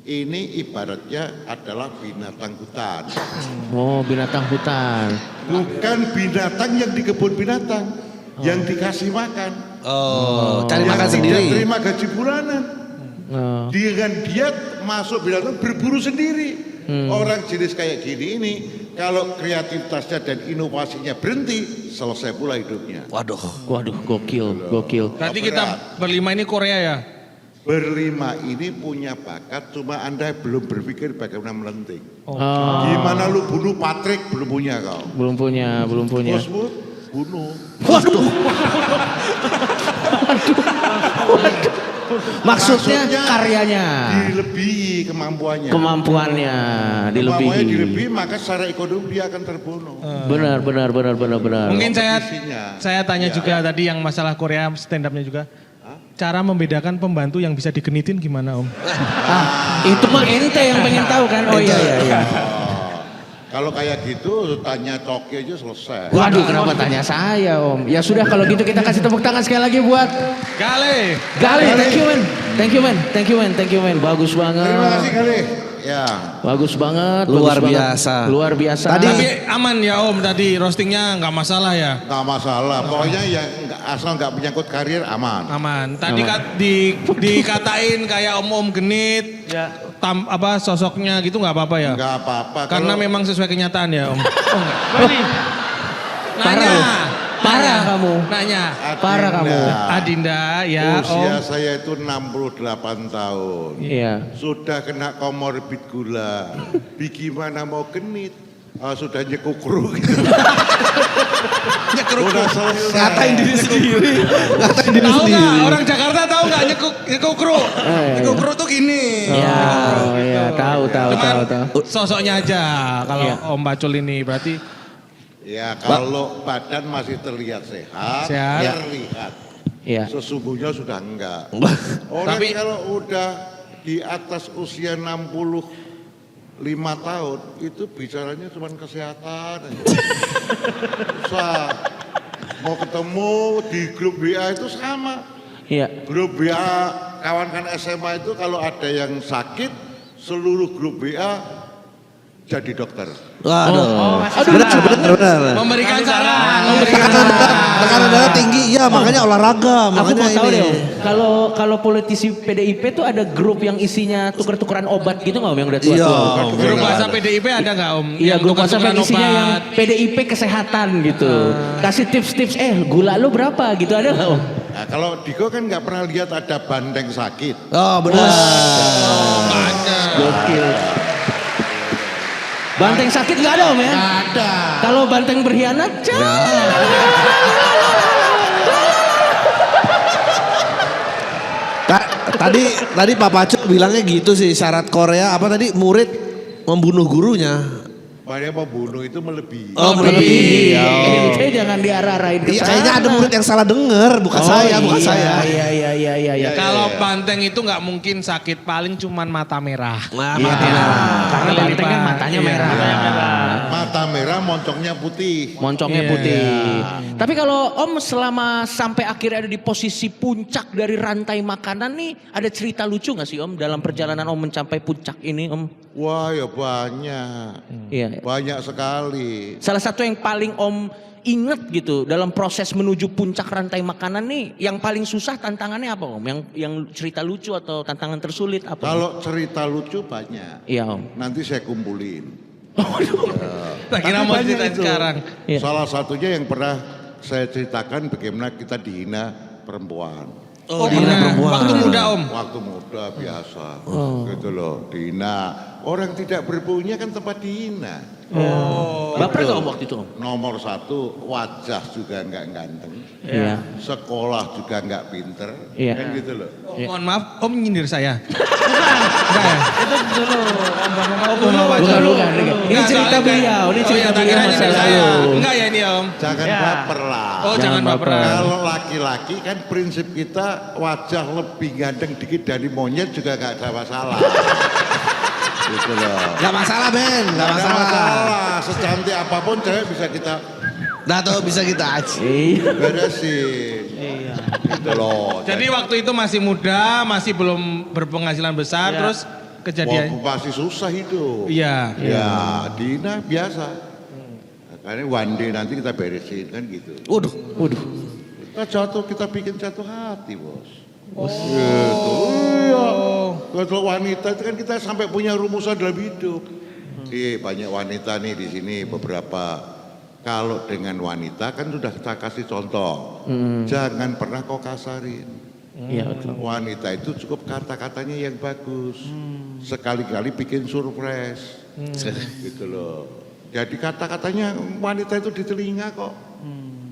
ini ibaratnya adalah binatang hutan. Oh, binatang hutan. Bukan binatang yang di kebun binatang, yang dikasih makan. Cari Yang makan tidak sendiri. terima gaji bulanan. Oh. Dengan dia masuk binatang berburu sendiri. Orang jenis kayak gini ini kalau kreativitasnya dan inovasinya berhenti, selesai pula hidupnya. Waduh, gokil. Berarti kita berlima ini Korea ya? Berlima ini punya bakat, cuma Anda belum berpikir bagaimana melenting. Oh. Gimana lu bunuh Patrick, belum punya kau. Belum punya. Bosmu bunuh. Maksudnya karyanya, Dilebihi kemampuannya. kemampuannya Kemampuannya dilebihi. dilebihi, maka secara ekonomi dia akan terbunuh. Benar. Mungkin Kompetisinya. saya tanya juga tadi yang masalah Korea stand up-nya juga. Cara membedakan pembantu yang bisa digenitin gimana Om? Itu mah ente yang pengen tahu kan? Oh iya. Kalau kayak gitu tanya Coki aja selesai. Waduh, kenapa tanya saya Om? Ya sudah kalau gitu kita kasih tepuk tangan sekali lagi buat Kali. Gali. Thank you man. Bagus banget. Terima kasih kali. Ya. Bagus banget. Luar bagus biasa. Banget. Luar biasa. Tapi aman ya Om tadi roastingnya nggak masalah ya? Nggak masalah, pokoknya yang asal nggak menyangkut karir aman. Aman. Tadi dikatain kayak om-om genit, Ya. sosoknya gitu nggak apa-apa ya? Nggak apa-apa. Karena Kalau- memang sesuai kenyataan ya Om. Oh enggak. Parah loh. Parah kamu. Nanya. Parah kamu. Adinda ya Usia Om. saya itu 68 tahun. Iya. Sudah kena komorbid gula. Bagaimana mau genit? Sudah nyekukru gitu. Udah selesai. Ngatain diri sendiri. Ngatain diri Tahu sendiri. nggak orang Jakarta tahu nggak nyekukru? Nyekukru tuh gini. Iya, iya, tahu. Cuman sosoknya aja kalau Iya. Om Pacul ini berarti Ya kalau badan masih terlihat sehat, Sehat. terlihat. Iya. Sesungguhnya sudah enggak. Orang Tapi- kalau udah di atas usia 65 tahun itu bicaranya cuma kesehatan aja. Susah. Mau ketemu di grup WA itu sama. Iya. Grup WA kawan-kawan SMA itu kalau ada yang sakit, seluruh grup WA jadi dokter. Waduh. Benar. memberikan saran. Tekanan darah tinggi, iya makanya olahraga, Aku makanya mau tahu ini. deh Om, kalau politisi PDIP tuh ada grup yang isinya tuker-tukeran obat gitu nggak Om yang udah tua-tua? Iya. Grup bahasa PDIP ada nggak Om? Iya, Yang grup WhatsApp yang tukar-tukaran isinya yang obat. PDIP kesehatan gitu. Kasih tips-tips, gula lu berapa gitu ada nggak Om? Nah, kalau Diko kan nggak pernah lihat ada bandeng sakit. Oh benar. Gokil. Banteng sakit nggak ada Om ya? Nggak ada. Kalau banteng berkhianat, Tadi Pak Pacul bilangnya gitu sih, syarat Korea apa tadi murid membunuh gurunya. Banyak pembunuh itu melebihi. Oh melebihi. Saya jangan diarah-arahin ke Iya, sana. kayaknya ada murid yang salah denger, bukan saya, bukan saya. Iya. Kalau banteng itu nggak mungkin sakit, paling cuman mata merah. Nah, Iya, mati merah. karena banteng kan matanya Iya. merah. Mata merah, moncongnya putih. Moncongnya Iya. putih. Tapi kalau Om selama sampai akhirnya ada di posisi puncak dari rantai makanan nih, ada cerita lucu nggak sih Om dalam perjalanan Om mencapai puncak ini Om? Wah ya banyak. Iya. Banyak sekali. Salah satu yang paling Om inget gitu dalam proses menuju puncak rantai makanan nih, yang paling susah tantangannya apa Om? Yang cerita lucu atau tantangan tersulit apa? Om? Kalau cerita lucu banyak. Iya Om. Nanti saya kumpulin. Tak kira Tapi mau banyak ceritain itu. sekarang. Iya. Salah satunya yang pernah saya ceritakan bagaimana kita dihina perempuan. Oh, dihina. Waktu muda Om. Waktu muda biasa. Gitu loh, dihina. Orang tidak berpunya kan tempat dihina. Baper nggak Om waktu itu Om? Nomor satu, wajah juga nggak ganteng. Iya. Sekolah juga nggak pinter. Iya. Kan gitu loh. Mohon maaf, Om nyindir saya. Enggak ya? Itu dulu Om Bambang Bukan. Ini Enggak, cerita soalnya beliau, ini cerita tak beliau kira masa nyindir saya. lalu. Enggak ya ini Om? Jangan Ya. baper lah. Oh jangan baperan. baperan. Kalau laki-laki kan prinsip kita wajah lebih ganteng dikit dari monyet juga nggak ada masalah. Gitu loh. Gak masalah Ben, gak Nggak ada masalah. masalah. Secantik apapun cewek bisa kita Nah tuh bisa kita aja. Iya. beresin. Iya. Gitu loh. Jadi waktu itu masih muda, masih belum berpenghasilan besar, Ya. terus kejadian. Wah, pasti susah hidup. Iya. Ya, Dina biasa. Karena one day nanti kita beresin kan gitu. Waduh. Kita jatuh, kita bikin jatuh hati bos. Gitu. Iya. Kalau wanita itu kan kita sampai punya rumusan dalam hidup. Banyak wanita nih di sini beberapa. Kalau dengan wanita kan sudah kita kasih contoh. Jangan pernah kau kasarin. Iya betul. Wanita itu cukup kata-katanya yang bagus. Sekali-kali bikin surprise. Gitu loh. Jadi kata-katanya wanita itu di telinga kok.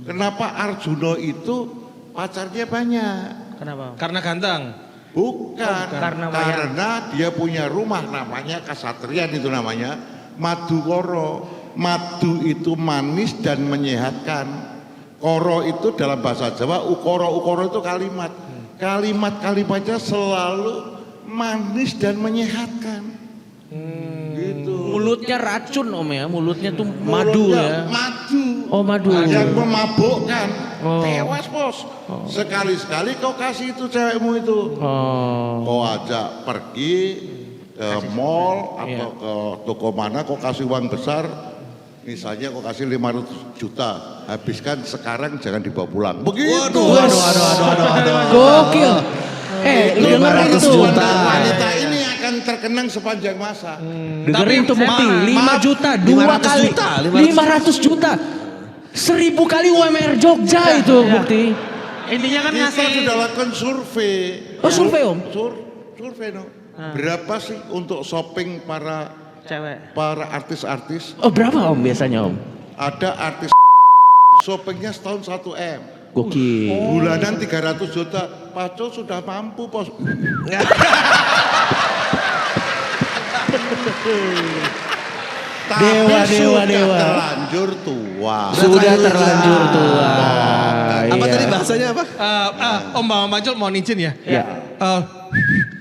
Kenapa Arjuna itu pacarnya banyak? Kenapa? Karena ganteng. Bukan, Karena dia punya rumah namanya Kasatrian itu namanya Madukoro. Madu itu manis dan menyehatkan. Koro itu dalam bahasa Jawa, ukoro itu kalimat. Kalimat-kalimatnya selalu manis dan menyehatkan. Gitu. Mulutnya racun Om ya, mulutnya tuh madu Mulutnya ya. Madu. Oh madu. Yang memabukkan. Oh. Tewas bos. Sekali-sekali kau kasih itu cewekmu itu. Oh. Kau ajak pergi ke mall atau ke toko mana kok kasih uang besar, misalnya kok kasih 500 juta, habiskan sekarang jangan dibawa pulang. Begitu. Waduh. Gokil. Dengerin 500 tuh. juta. Wanita ini akan terkenang sepanjang masa. Dengerin tuh Mukti, 5 juta, 2 500 kali. juta, 500 juta. 1000 kali UMR Jogja itu Mukti. Intinya kan Kita ngasih sudah lakukan survei. Oh survei Om? Survei no. Berapa sih untuk shopping para cewek. artis-artis? Oh berapa Om biasanya Om? Ada artis shoppingnya setahun 1 M. Gokil. Bulanan 300 juta. Pacul sudah mampu pos. Dewa. Terlanjur tua. Sudah terlanjur tua. Apa Iya. tadi bahasanya apa? Om Bang Pacul mau izin ya? Iya.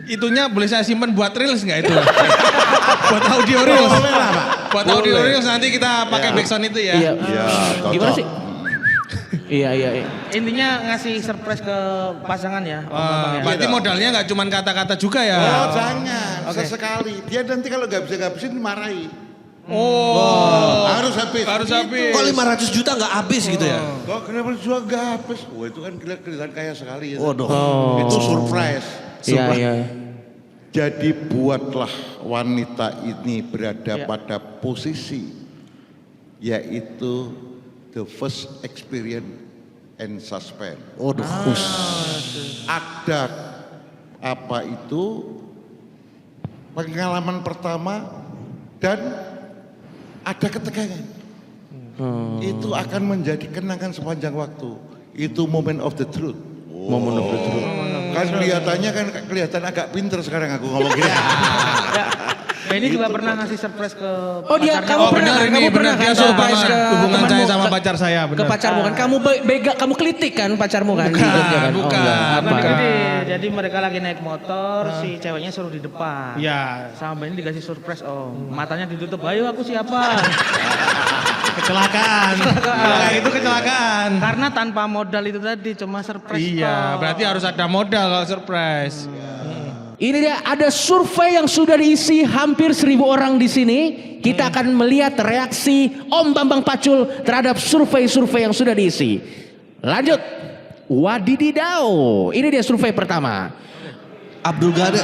Itunya boleh saya simpan buat reels nggak itu? Buat audio reels. Buat audio reels nanti kita pakai backsound itu ya. Iya. Ya, cocok. Gimana sih? Iya. Intinya ngasih surprise ke pasangan ya. Om Bambang ya. Berarti modalnya nggak cuma kata-kata juga ya? Oh jangan, sesekali. Dia nanti kalau nggak bisa ngabisin marahi. Harus habis. Harus habis. Kok 500 juta nggak habis gitu ya? Kok kenapa juga nggak habis? Wah itu kan kelihatan kaya sekali. Ya. Waduh. Itu surprise. Iya. Jadi buatlah wanita ini berada pada posisi yaitu the first experience and suspense. Waduh. Ada apa itu pengalaman pertama dan ada ketegangan. Itu akan menjadi kenangan sepanjang waktu. Itu moment of the truth. Moment of the truth. Kan kelihatan agak pinter sekarang aku ngomong gini. Benny juga pernah ngasih surprise ke Oh dia, pacarnya. kamu pernah benar kan? ini, Kamu pernah benar. Dia kan suruh surprise banget ke hubungan temanmu, saya sama ke- pacar saya, Ke benar. pacarmu kan? Kamu kamu kelitik kan pacarmu kan? Di Bukan, Jogja kan? bukan. enggak. Bukan Apa? jadi mereka lagi naik motor, si ceweknya suruh di depan. Iya. Sama Benny dikasih surprise om. Matanya ditutup, ayo aku siapa? Kecelakaan. Ya, itu kecelakaan. Karena tanpa modal itu tadi, cuma surprise. Iya, tok. berarti harus ada modal kalau surprise. Ini dia ada survei yang sudah diisi hampir 1000 orang di sini. Kita akan melihat reaksi Om Bambang Pacul terhadap survei-survei yang sudah diisi. Lanjut. Wadididau. Ini dia survei pertama. Abdul Ghani.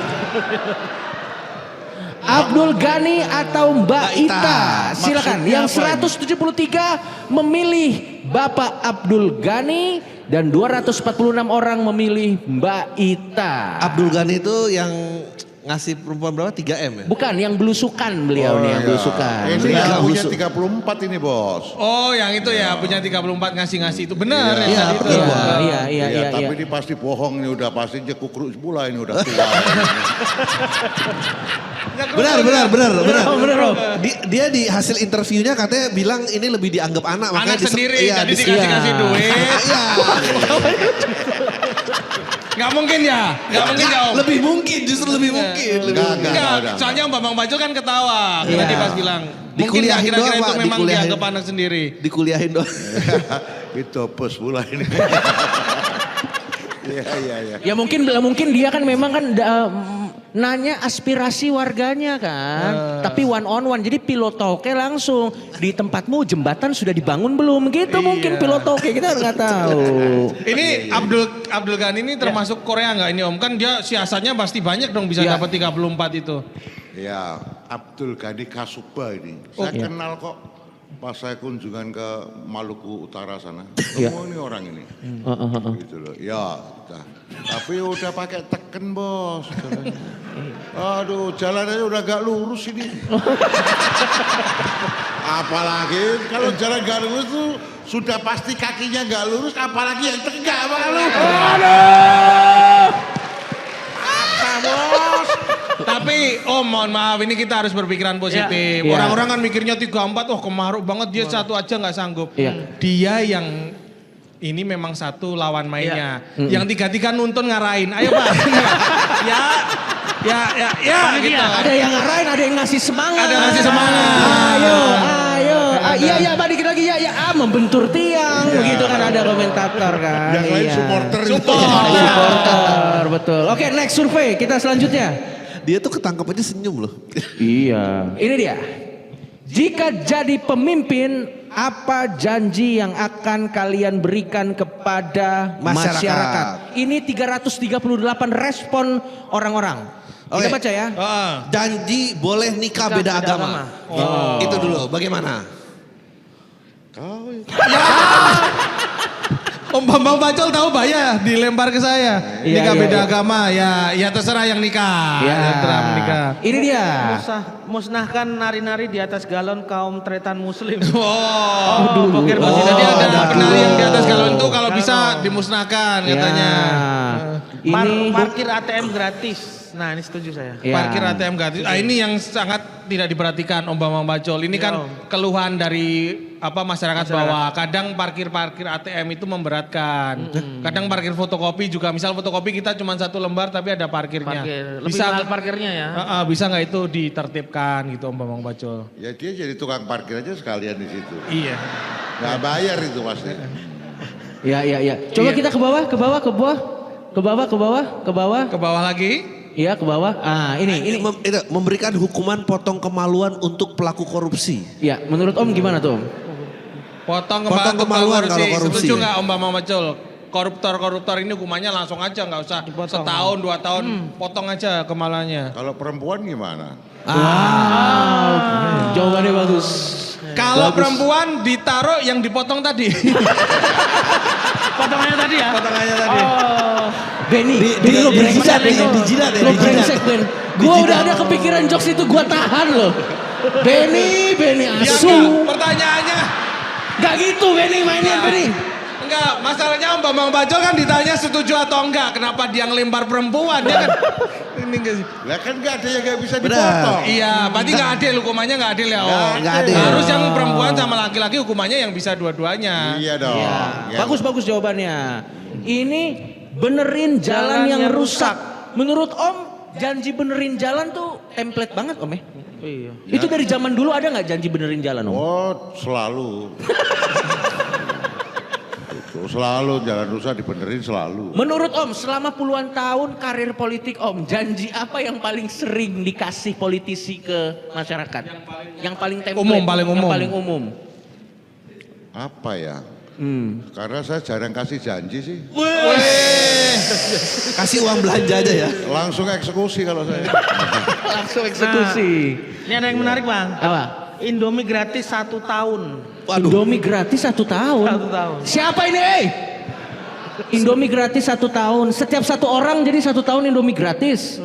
Abdul Ghani atau Mbak Ita. Ita. Silakan. Maksudnya Yang apa 173 memilih Bapak Abdul Ghani dan 246 orang memilih Mbak Ita. Abdul Ghani itu yang ngasih perempuan berapa? 3M ya? Bukan yang belusukan beliau nih, yang belusukan. Ini Beliau yang punya busuk. 34 ini bos. Oh, yang itu ya punya 34 ngasih-ngasih itu benar Iya, ya tadi itu. Iya. Tapi ini pasti bohong, ini udah pasti kukruk pula, ini udah tua. Benar. Dia di hasil interviewnya katanya bilang ini lebih dianggap anak. Anak makanya sendiri, iya, jadi dikasih-kasih duit. Iya. Nggak mungkin ya, nggak mungkin ya Om. Lebih mungkin, justru lebih mungkin. Enggak, soalnya Om Bambang Pacul kan ketawa. Karena dia pas bilang, mungkin nggak Dikuliahin kira-kira doang, itu Pak, memang dikuliahin. dianggap anak sendiri. Dikuliahin doang. Itu bos pula ini. Iya. Ya mungkin dia kan memang kan nanya aspirasi warganya kan. Tapi one on one. Jadi pilot talknya langsung di tempatmu jembatan sudah dibangun belum? Gitu mungkin pilot talknya kita nggak tahu. Ini Abdul Ghani ini termasuk Korea nggak ini Om? Kan dia siasatnya pasti banyak dong bisa Ya. dapat 34 itu. Ya, Abdul Ghani Kasuba ini. Saya kenal kok pas saya kunjungan ke Maluku Utara sana. Semua ini orang ini. Gitu loh. Ya, udah. Tapi udah pakai teken bos. Aduh, jalannya udah gak lurus ini. Apalagi kalau jalan gak lurus tuh sudah pasti kakinya gak lurus, apalagi yang tegak malu. Apa bos? Tapi Om mohon maaf ini kita harus berpikiran positif. Ya. Orang-orang kan mikirnya 34, wah kemaruk banget dia satu aja nggak sanggup. Iya. Dia yang ini memang satu lawan mainnya. Yang tiga-tiga nuntun ngarahin. Ayo Pak. ya gitu. Ada yang ngarahin, ada yang ngasih semangat. Ada yang ngasih semangat. Ayo. Iya Pak dikit lagi ya. Membentur tiang. Begitu kan ada komentator kan. Yang lain Iya. supporter. Support. Supporter, betul. Oke, next survei kita selanjutnya. Dia tuh ketangkep aja senyum loh. Iya. Ini dia. Jika jadi pemimpin, apa janji yang akan kalian berikan kepada masyarakat? Ini 338 respon orang-orang. Kita baca ya. Janji boleh nikah beda agama. Itu dulu, bagaimana? Om Bambang Pacul tahu bahaya dilempar ke saya. Nikah beda agama ya terserah yang nikah. Ya. Yang terserah menikah. Ini dia. Musnahkan nari-nari di atas galon kaum tretan muslim. Bokir masjid. Jadi ada penari yang di atas galon itu kalau bisa dimusnahkan katanya. Ini Parkir ATM gratis. Nah ini setuju saya. Parkir ATM gratis. Ini yang sangat tidak diperhatikan Om Bambang Pacul. Ini kan keluhan dari masyarakat bawah. Kadang parkir ATM itu memberatkan. Kadang parkir fotokopi juga. Misal fotokopi kita cuma 1 lembar tapi ada parkirnya. Lebih mahal parkirnya ya. Bisa nggak itu ditertibkan gitu Om Bambang Pacul? Ya dia jadi tukang parkir aja sekalian di situ. Iya. Nggak bayar itu pasti. Ya. Coba kita ke bawah. Ke bawah lagi. Iya ke bawah. Ini. Memberikan hukuman potong kemaluan untuk pelaku korupsi. Ya, menurut Om gimana tuh Om? Potong kemaluan kalau korupsi. Setuju nggak Om Bambang Pacul? Koruptor ini hukumannya langsung aja, nggak usah setahun 2 tahun, potong aja kemaluannya. Kalau perempuan gimana? Jawabannya bagus. Kalau perempuan ditaruh yang dipotong tadi. Potongannya tadi ya? Potongannya tadi. Benny lo brengsek lo brengsek Ben. Gue udah ada kepikiran jokes itu gue tahan loh. Benny asu. Pertanyaannya. Gak gitu Benny mainnya Benny. Enggak, masalahnya Om Bambang Pacul kan ditanya setuju atau enggak. Kenapa dia ngelempar perempuan? Dia kan ini enggak sih. Lah kan gak ada yang gak bisa dipotong. Iya, berarti enggak adil hukumannya enggak adil ya Om. Nggak adil. Harus yang perempuan sama laki-laki hukumannya yang bisa dua-duanya. Iya dong. Ya. Bagus jawabannya. Ini benerin jalan yang rusak. Menurut Om, janji benerin jalan tuh template banget Om ya? Iya. Itu dari zaman dulu ada nggak janji benerin jalan Om? Oh selalu. Selalu jalan rusak dibenerin selalu. Menurut Om, selama puluhan tahun karir politik Om, janji apa yang paling sering dikasih politisi ke masyarakat? Yang paling template, paling umum. Apa ya? Karena saya jarang kasih janji sih. Kasih uang belanja aja ya. Langsung eksekusi kalau saya. Langsung eksekusi. Ini ada yang menarik Bang. Apa? Indomie gratis 1 tahun. Indomie gratis 1 tahun. 1 tahun. Siapa ini? Indomie gratis 1 tahun. Setiap 1 orang jadi 1 tahun Indomie gratis.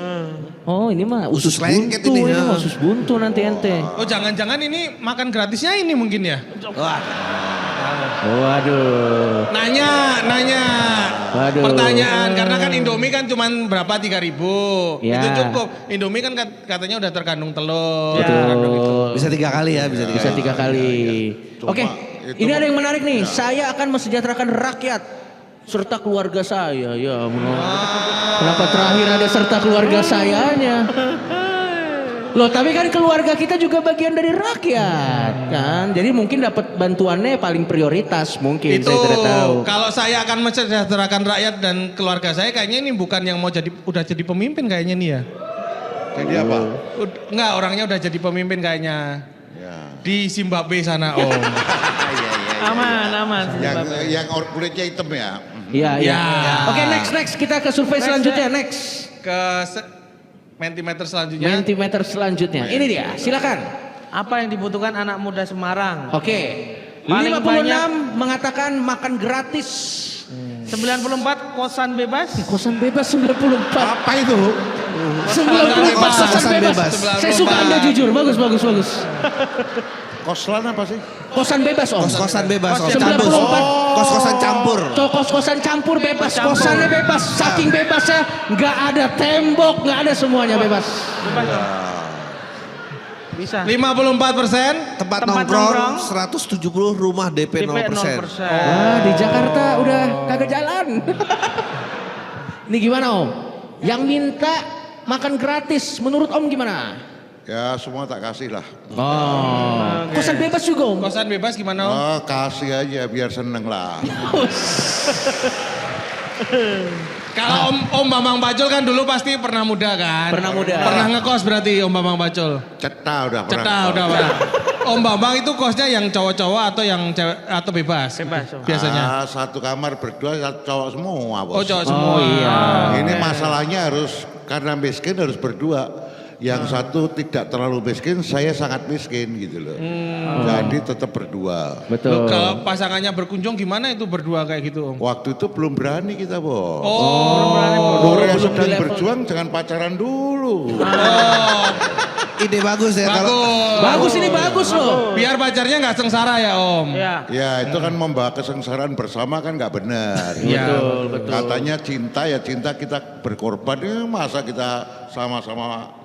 Oh ini mah usus lengket buntu ini, ini ya. mah usus buntu nanti ente. Oh jangan-jangan ini makan gratisnya ini mungkin ya? Waduh. Nanya. Waduh. Pertanyaan, karena kan Indomie kan cuma berapa 3.000. Ya. Itu cukup. Indomie kan katanya udah terkandung telur. Betul. terkandung itu. Bisa 3 kali ya, bisa 3 Bisa kali. 3 kali. Cuma Oke, itu ini ada yang menarik nih. Saya akan mesejahterakan rakyat serta keluarga saya. Ya, kenapa terakhir ada serta keluarga sayanya? Loh, tapi kan keluarga kita juga bagian dari rakyat, kan? Jadi mungkin dapat bantuannya paling prioritas mungkin. Itu Saya tidak tahu. kalau saya akan mensejahterakan rakyat dan keluarga saya, kayaknya ini bukan yang mau udah jadi pemimpin kayaknya nih ya. Jadi apa? Enggak, orangnya udah jadi pemimpin kayaknya. Ya. Di Zimbabwe sana Om. Aman. Yang kulitnya hitam ya. Iya. Ya. Oke, next kita ke survei selanjutnya. Next. Ke Mentimeter selanjutnya. Mentimeter selanjutnya. Ini dia, silakan. Apa yang dibutuhkan anak muda Semarang? Oke. Paling 56 mengatakan makan gratis. 94 kosan bebas. Kosan bebas 94. Apa itu? 94 kosan bebas. Saya suka Anda jujur. Bagus. Koslan apa sih? Kosan bebas Om. Kos-kosan bebas, kos 94. campur. Kos-kosan campur. Kos-kosan campur bebas. Kosannya bebas. Saking bebasnya nggak ada tembok, nggak ada semuanya bebas. Bisa. 54%. Tempat Tempat nongkrong, nongkrong. 170 rumah DP 0%. Wah, di Jakarta udah kagak jalan. Ini gimana Om? Yang minta makan gratis, menurut Om gimana? Ya semua tak kasih lah. Oh, kosan bebas juga Om? Kosan bebas gimana Om? Oh, kasih aja biar seneng lah. Kalau Om Bambang Pacul kan dulu pasti pernah muda kan? Pernah muda. Pernah ngekos berarti Om Bambang Pacul? Cetak udah pernah. Cetak udah pernah. Om Bambang itu kosnya yang cowok-cowok atau yang cewek atau bebas? Bebas, Om. Biasanya. Satu kamar berdua, satu cowok semua, Bos. Oh cowok semua. Oh iya. Ini masalahnya harus karena miskin harus berdua. Yang satu tidak terlalu miskin, saya sangat miskin gitu loh. Jadi tetap berdua. Betul. Loh, kalau pasangannya berkunjung gimana itu berdua kayak gitu Om? Waktu itu belum berani kita, Bos. Oh, Korea sedang berjuang, jangan pacaran dulu. Ide bagus ya kalau Bagus ini bagus loh. biar pacarnya nggak sengsara ya Om. Iya. Ya itu kan membawa kesengsaraan bersama kan nggak benar. Iya. Katanya cinta ya cinta kita berkorban, masa kita sama-sama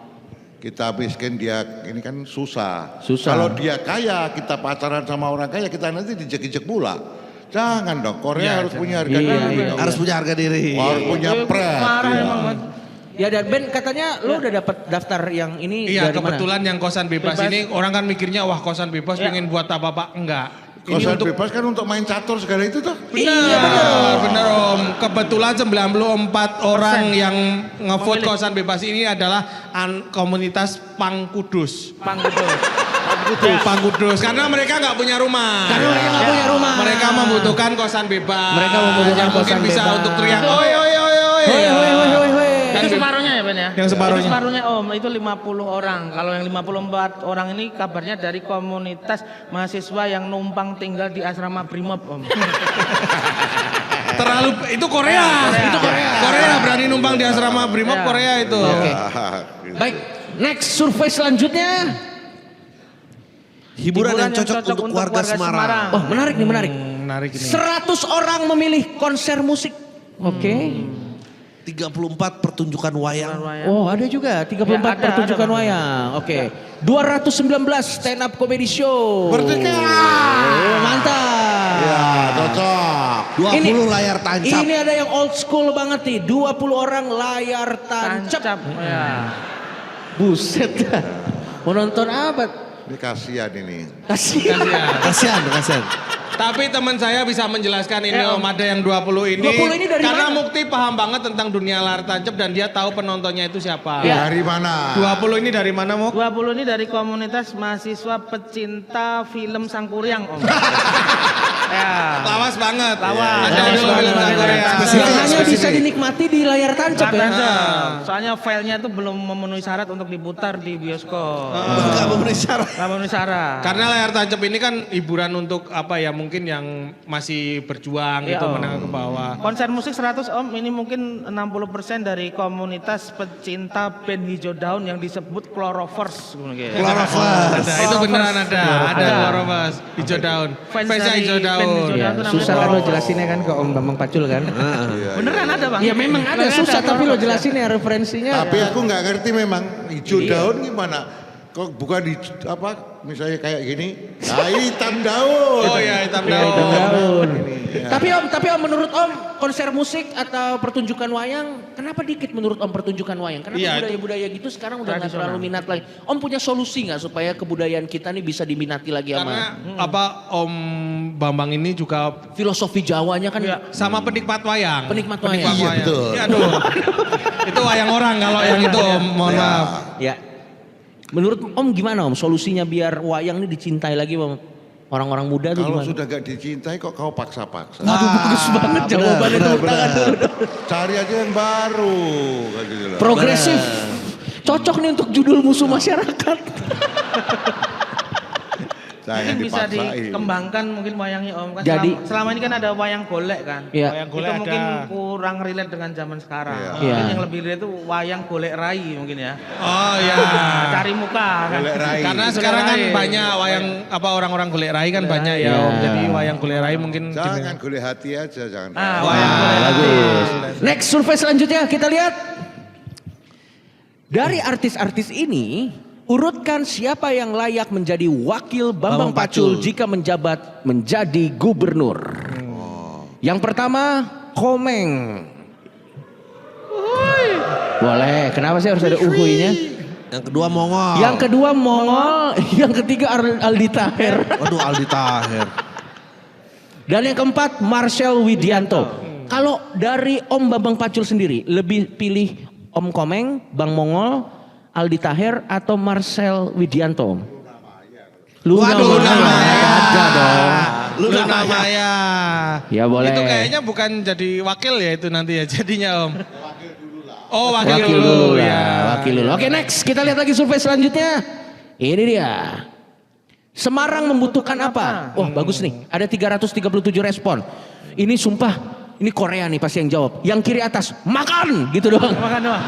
kita miskin dia ini kan susah. Susah. Kalau dia kaya kita pacaran sama orang kaya kita nanti dijek-jek pula. Jangan dong, Korea harus punya harga diri. dong. harus punya harga diri. Harus punya pres. Marah ya. emang, Mas. Ya dan Ben katanya lu udah dapat daftar yang ini Iya dari mana? kebetulan yang kosan bebas, Bebas. ini orang kan mikirnya wah kosan bebas pengen buat apa-apa. Enggak. Ini Kosan untuk bebas kan untuk main catur segala itu tuh. benar Om. Kebetulan 94 orang yang ngevote kosan bebas ini adalah komunitas Pangkudus. Pangkudus. Karena mereka nggak punya rumah. Karena mereka nggak punya rumah. Mereka membutuhkan kosan bebas. Mereka membutuhkan yang mungkin kosan bisa bebas. untuk teriak oi oi oi oi. Hoi hoi hoi hoi hoi. Itu separuhnya ya Ben ya? Yang separuhnya. Itu separuhnya Om, itu 50 orang. Kalau yang 54 orang ini kabarnya dari komunitas mahasiswa yang numpang tinggal di asrama Brimob Om. Terlalu itu Korea. Itu Korea. Korea berani numpang di asrama Brimob Ya. Korea itu. Oke. Baik, next survei selanjutnya. Hiburan yang cocok untuk warga Semarang. Oh menarik nih menarik. Menarik ini. 100 orang memilih konser musik. Oke. 34 pertunjukan wayang. Oh ada juga 34 Ya, ada, pertunjukan ada. wayang. Oke. 219 stand up comedy show. Merdeka. Mantap. Ya cocok. 20 layar tancap. Ini ada yang old school banget nih. 20 orang layar tancap. Tancap. Ya. Buset. Mau nonton apa? Ini kasihan ini. Kasihan. Kasihan. Tapi teman saya bisa menjelaskan ini Om, ada yang 20 ini. 20 ini dari karena mana? Mukti paham banget tentang dunia layar tancap dan dia tahu penontonnya itu siapa. Ya. Dari mana? 20 ini dari mana Muk? 20 ini dari komunitas mahasiswa pecinta film Sangkuriang Om. Ya. Lawas banget. Lawas. Ada Lawas film banget. Korea. Yang hanya bisa dinikmati di layar tancap ya. Soalnya filenya itu belum memenuhi syarat untuk diputar di bioskop. Enggak memenuhi syarat. Nggak memenuhi syarat. Karena layar tancap ini kan hiburan untuk apa ya mungkin yang masih berjuang Iya, gitu Om. menengah ke bawah. Konser musik 100 Om, ini mungkin 60% dari komunitas pecinta band Hijau Daun yang disebut Chlorovers. Clorovers. Ada, itu beneran ada Chlorovers, hijau daun. Fansnya dari hijau band daun. Hijau Daun itu namanya Susah kan lo Chlorovers. jelasinnya kan ke Om Bambang Pacul kan. Beneran ada Bang? Ya memang ada susah tapi lo jelasin ya referensinya. Tapi aku nggak ngerti memang hijau daun gimana? Kok bukan di apa? Misalnya kayak gini, nah hitam daun. Oh iya hitam Iya, daun. hitam daun. Ya. Tapi Om menurut Om konser musik atau pertunjukan wayang kenapa dikit menurut Om pertunjukan wayang? Kenapa Iya, budaya-budaya gitu sekarang udah nggak Tradisional. terlalu minat lagi? Om punya solusi nggak supaya kebudayaan kita nih bisa diminati lagi Karena sama apa Om Bambang ini juga filosofi Jawanya kan? sama penikmat wayang. Penikmat wayang. Iya, betul. Iya aduh. Itu wayang orang kalau yang itu Om, mohon maaf. Ya. Menurut Om gimana Om solusinya biar wayang ini dicintai lagi Om? Orang-orang muda tuh Kalau gimana? sudah gak dicintai kok kau paksa-paksa. Waduh bagus banget jawabannya tuh. Cari aja yang baru. Kan gitu loh. Progresif. Cocok nih untuk judul musuh masyarakat. Jangan Mungkin bisa dipaksain. dikembangkan mungkin wayangnya Om. Kan Jadi- selama ini kan ada wayang golek kan. Iya. Wayang Itu golek mungkin ada. kurang relate dengan zaman sekarang. Iya. Mungkin Iya. yang lebih relate itu wayang golek rai mungkin ya. Oh iya. Cari muka kan. Golek rai. Karena sekarang kan rai. banyak wayang apa orang-orang golek rai kan banyak ya Om. Iya. Jadi wayang golek rai mungkin Jangan golek hati aja, jangan. Wayang golek rai. Bagus. Next survei selanjutnya kita lihat. Dari artis-artis ini, urutkan siapa yang layak menjadi wakil Bambang Pacul jika menjabat menjadi gubernur. Yang pertama, Komeng. Boleh, kenapa sih harus ada uhuinya? Yang kedua Mongol. Yang kedua Mongol, yang ketiga Aldi Taher. Waduh Aldi Taher. Dan yang keempat Marcel Widianto. Kalau dari Om Bambang Pacul sendiri, lebih pilih Om Komeng, Bang Mongol, Aldi Taher atau Marcel Widianto? Luna Maya. Ada dong. Luna Maya. Ya boleh. Itu kayaknya bukan jadi wakil ya itu nanti ya jadinya Om. Oh wakil Wakil dulu dulu ya. ya. Wakil dulu. Oke next, kita lihat lagi survei selanjutnya. Ini dia. Semarang membutuhkan apa? Oh bagus nih, ada 337 respon. Ini sumpah, ini Korea nih pasti yang jawab. Yang kiri atas, makan gitu doang. Makan doang.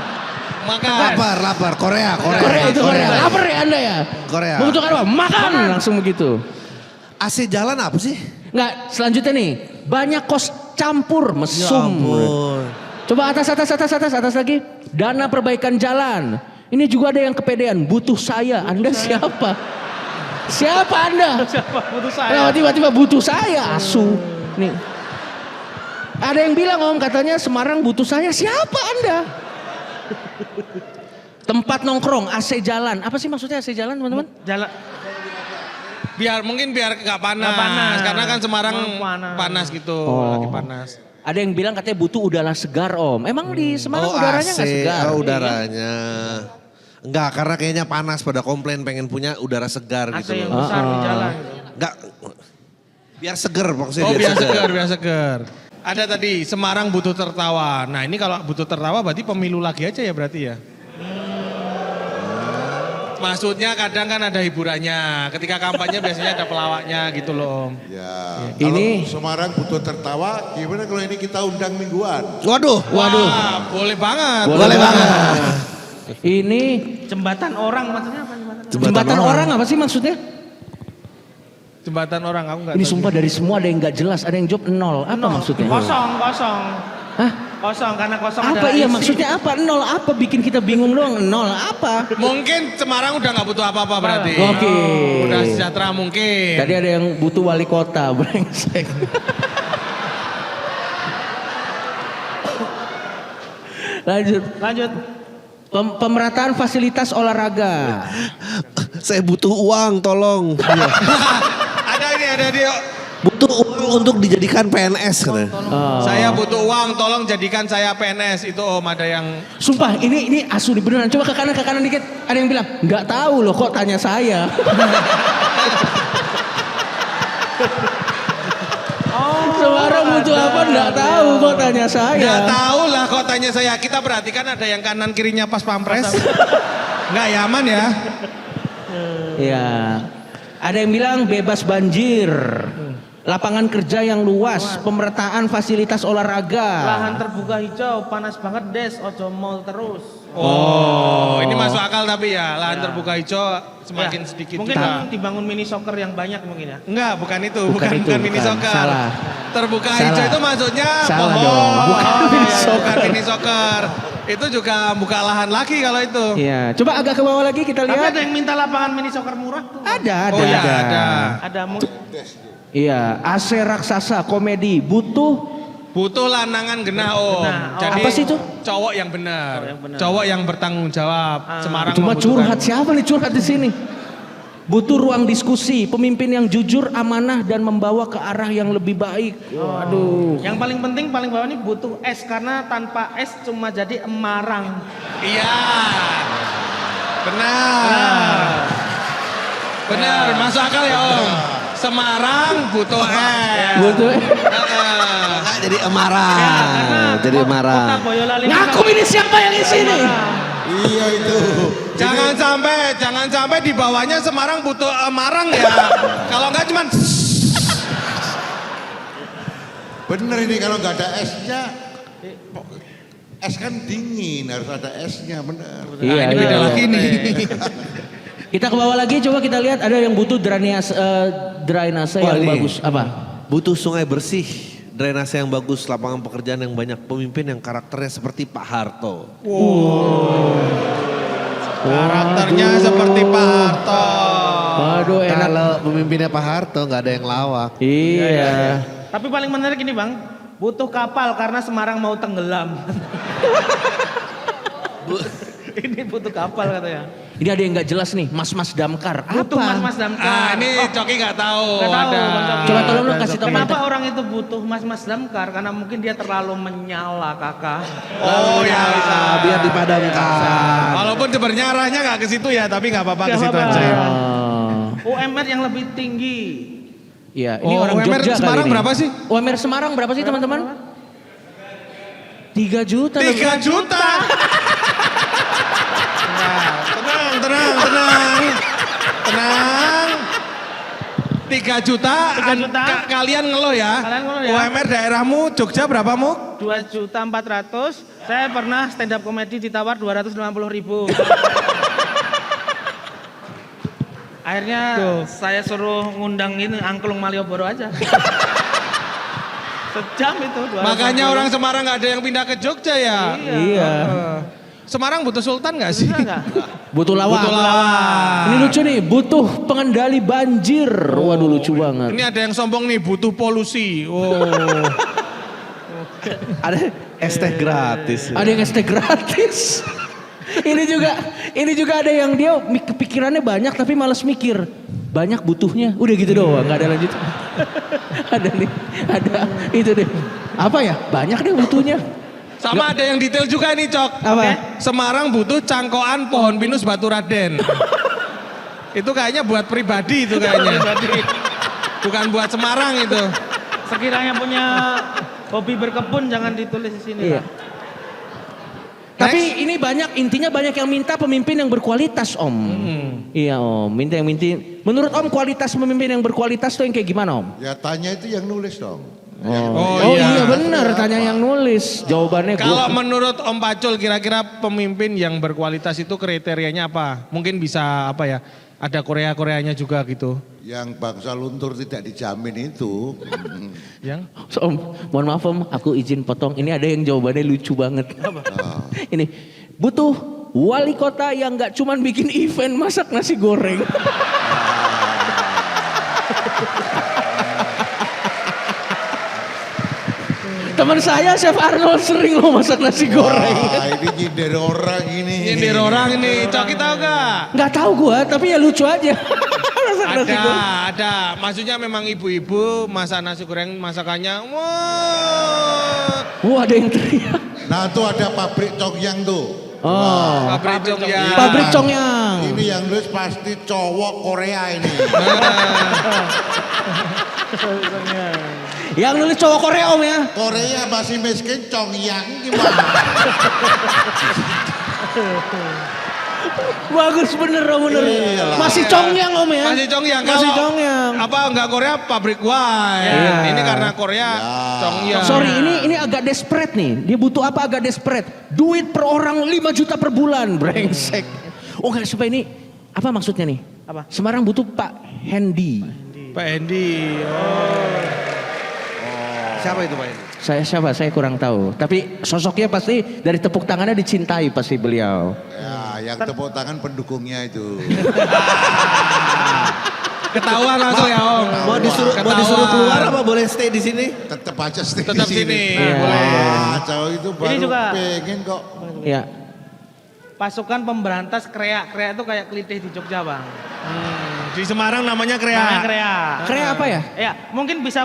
Makan. Lapar, Korea. Korea itu Korea. Lapar ya Anda ya? Korea. Membutuhkan apa? Makan. Langsung begitu. AC jalan apa sih? Enggak, selanjutnya nih. Banyak kos campur mesum. Coba atas lagi. Dana perbaikan jalan. Ini juga ada yang kepedean. Butuh saya. Anda siapa? Siapa Anda? Siapa butuh saya? Kenapa tiba-tiba butuh saya? Asu. Nih. Ada yang bilang Om katanya Semarang butuh saya. Siapa Anda? Tempat nongkrong, AC jalan. Apa sih maksudnya AC jalan teman-teman? Jalan. Mungkin biar nggak panas. Nggak panas. Karena kan Semarang Panas. panas gitu, lagi panas. Ada yang bilang katanya butuh udara segar Om. Emang di Semarang udaranya nggak segar? Oh udaranya. Enggak, karena kayaknya panas pada komplain pengen punya udara segar AC gitu yang loh. besar di jalan. Enggak, biar seger maksudnya. Oh biar seger. Ada tadi Semarang butuh tertawa. Nah ini kalau butuh tertawa berarti pemilu lagi aja ya berarti ya. Maksudnya kadang kan ada hiburannya. Ketika kampanye biasanya ada pelawaknya gitu loh Om. Ya, Ini- kalau Semarang butuh tertawa, gimana kalau ini kita undang mingguan? Waduh. Wah, boleh banget. Boleh banget. Ini Jembatan orang maksudnya apa jembatan? jembatan orang apa sih maksudnya? Jembatan orang aku nggak Ini tahu. sumpah dari semua ada yang nggak jelas, ada yang jawab 0. Apa maksudnya? Kosong. Hah? Kosong karena kosong Apa adalah iya isi. maksudnya apa? 0 apa? Bikin kita bingung doang. 0 apa? Mungkin Semarang udah nggak butuh apa-apa berarti. Oke. Udah sejahtera mungkin. Tadi ada yang butuh wali kota, brengsek. Lanjut. Pemerataan fasilitas olahraga. Saya butuh uang, tolong. ada dia. Butuh uang untuk dijadikan PNS katanya. Saya butuh uang, tolong jadikan saya PNS. Itu Om ada yang Sumpah ini asu nih beneran. Coba ke kanan dikit. Ada yang bilang nggak tahu loh kok tanya saya. Semarang butuh apa nggak tahu kok tanya saya. nggak tahu lah kok tanya saya. Kita perhatikan ada yang kanan kirinya pas pampres. Nggak yaman ya. Ya. Ada yang bilang bebas banjir. Lapangan kerja yang luas, pemerataan fasilitas olahraga. Lahan terbuka hijau, panas banget des, ojo mall terus. Oh, ini masuk akal tapi ya lahan terbuka hijau semakin Ya, sedikit. mungkin juga. dibangun mini soccer yang banyak mungkin ya. Enggak, bukan itu, Bukan itu, mini bukan. soccer. Salah. Terbuka Salah. hijau itu maksudnya Salah pohon. dong, bukan mini soccer. Bukan mini soccer. Itu juga buka lahan lagi kalau itu. Iya, coba agak ke bawah lagi kita Tapi lihat. ada yang minta lapangan mini soccer murah tuh. Ada. Oh ya ada. Ada Iya, AC raksasa komedi butuh. Butuh lanangan genah Om. Genah, oh. Jadi Apa sih itu? Cowok yang benar. Cowok yang benar. Cowok yang bertanggung jawab. Semarang Cuma membutuhkan. curhat, siapa nih curhat di sini? Butuh ruang diskusi, pemimpin yang jujur, amanah dan membawa ke arah yang lebih baik. Waduh. Yang paling penting paling bawah ini butuh es karena tanpa es cuma jadi emarang. Iya. Benar. Benar, masuk akal ya Om. Semarang butuh es. Butuh. Nah, jadi emarang. Jadi Kota emarang. Boyolali Ngaku ini siapa yang isi nih? Iya itu. Jangan sampai di bawahnya Semarang butuh emarang ya. Kalau enggak cuman Bener ini kalau nggak ada esnya, es kan dingin, harus ada esnya, bener. Iya, ini beda lagi nih. Kita ke bawah lagi, coba kita lihat ada yang butuh drainase yang ini. bagus. Apa? Butuh sungai bersih, drainase yang bagus, lapangan pekerjaan yang banyak, pemimpin yang karakternya seperti Pak Harto. Karakternya seperti Pak Harto. Waduh, enak. Kalau pemimpinnya Pak Harto nggak ada yang lawak. Iya. Tapi paling menarik ini Bang, butuh kapal karena Semarang mau tenggelam. Ini butuh kapal katanya. Ini ada yang nggak jelas nih, Mas Damkar. Butuh Apa? mas Damkar. Ini Coki nggak tahu. Nggak tahu, Ada. Bang Coki. Coba tolong lu kasih tahu. Kenapa orang itu butuh mas Damkar? Karena mungkin dia terlalu menyala kakak. Oh ya. Biar dipadamkan. Walaupun sebenarnya arahnya nggak ke situ ya, tapi nggak apa-apa ke Nggak situ apa-apa. aja. UMR yang lebih tinggi. Iya, ini Oh, orang UMR Jogja Semarang kali ini. berapa sih? UMR Semarang berapa sih teman-teman? 3 juta. 3 juta. Tenang. 3 juta. 3 juta. Kalian ngeluh ya. Kalian ngeluh ya. UMR daerahmu Jogja berapa Muk? 2.400.000. Saya pernah stand up komedi ditawar 250.000. Akhirnya saya suruh ngundang ini Angklung Malioboro aja. Sejam itu. 250. Makanya orang Semarang nggak ada yang pindah ke Jogja ya. Iya. Semarang butuh sultan nggak sih? Bisa nggak? Butuh lawan. Butuh lawan. Ini lucu nih, butuh pengendali banjir. Waduh lucu banget. Ini ada yang sombong nih, butuh polusi. Oh. Ada es teh gratis. Ada yang ST gratis. Ini juga ada yang dia kepikirannya banyak tapi malas mikir. Banyak butuhnya, udah gitu doang, nggak ada lanjut. Ada nih, ada itu deh. Apa ya? Banyak deh butuhnya. Sama ada yang detail juga nih Cok. Apa? Semarang butuh cangkokan pohon pinus batu raden. Itu kayaknya buat pribadi itu kayaknya. Bukan buat Semarang itu. Sekiranya punya hobi berkebun jangan ditulis di sini. Iya. Pak. Tapi ini intinya banyak yang minta pemimpin yang berkualitas Om. Iya Om, minta yang menurut Om kualitas pemimpin yang berkualitas tuh yang kayak gimana Om? Ya tanya itu yang nulis dong. Oh iya benar, tanya yang nulis. Jawabannya Kalau menurut Om Pacul kira-kira pemimpin yang berkualitas itu kriterianya apa? Mungkin bisa apa ya? Ada Korea-Koreanya juga gitu. Yang bangsa luntur tidak dijamin itu. Yang? Om, mohon maaf Om, aku izin potong. Ini ada yang jawabannya lucu banget. Ini butuh wali kota yang nggak cuman bikin event masak nasi goreng. Teman saya Chef Arnold sering loh masak nasi goreng. Wah, ini nyindir orang ini. Nyindir orang ini, Coki tahu gak? Nggak tahu gua, tapi ya lucu aja. Masak nasi goreng. Ada. Maksudnya memang ibu-ibu masak nasi goreng masakannya. Wah. Wah ada yang teriak. Nah tuh ada pabrik Congyang tuh. Oh, Pabrik Congyang. pabrik Congyang. Ini yang nulis pasti cowok Korea ini. Yang nulis cowok Korea Om ya. Korea masih miskin, Congyang gimana? Bagus bener Om bener. Iyalah. Masih Congyang Om ya. Masih Congyang. Masih Kalau Congyang. Apa enggak Korea pabrik wine. Iya. Ini karena Korea Congyang. Sorry ini agak desperate nih. Dia butuh apa agak desperate? Duit per orang 5 juta per bulan, brengsek. Oh enggak supaya ini apa maksudnya nih? Apa? Semarang butuh Pak Hendy. Pak Hendi. Siapa itu Pak? Siapa? Saya kurang tahu. Tapi sosoknya pasti dari tepuk tangannya dicintai pasti beliau. Ya, yang tepuk tangan pendukungnya itu. Ketahuan langsung ya Om. Mau disuruh keluar apa boleh stay di sini? Tetap aja stay Tetap di sini. sini. Boleh. Wah, cowok itu baru juga- pengen kok. Ya. Pasukan pemberantas kreak-kreak itu kayak kelitih di Jogja Bang. Di Semarang namanya Krea. Namanya kreak. Kreak apa ya? Ya, mungkin bisa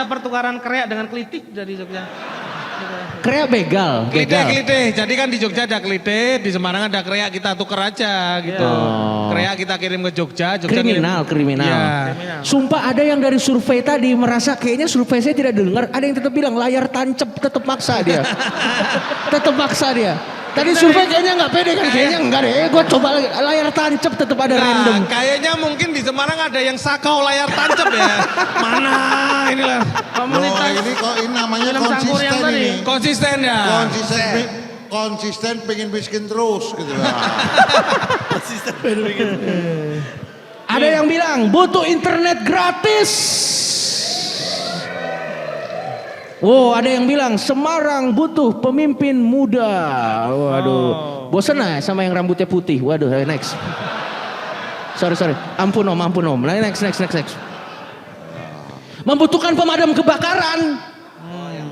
pertukaran kreak dengan kelitih dari Jogja. Kreak begal. Klite. Jadi kan di Jogja ada klite, di Semarang ada Krea, kita tuker aja gitu. Oh. Krea kita kirim ke Jogja, Kriminal. Iya. Sumpah ada yang dari survei tadi merasa kayaknya survei saya tidak dengar. Ada yang tetap bilang layar tancap tetap maksa dia. Tetap maksa dia. Tadi survei kayaknya nggak pede kan? Kayaknya enggak deh. Gue coba lagi. Layar tancap tetap ada random. Kayaknya mungkin di Semarang ada yang sakau layar tancap ya. Mana inilah. Komunitas Loh, ini kok ini namanya film Sangkur yang konsisten tadi. ini. Konsisten ya. Konsisten pengen miskin terus gitu lah. Ada yang bilang butuh internet gratis. Oh, ada yang bilang Semarang butuh pemimpin muda. Waduh, bosen ya sama yang rambutnya putih. Waduh, next. Sorry. Ampun om. Next. Membutuhkan pemadam kebakaran.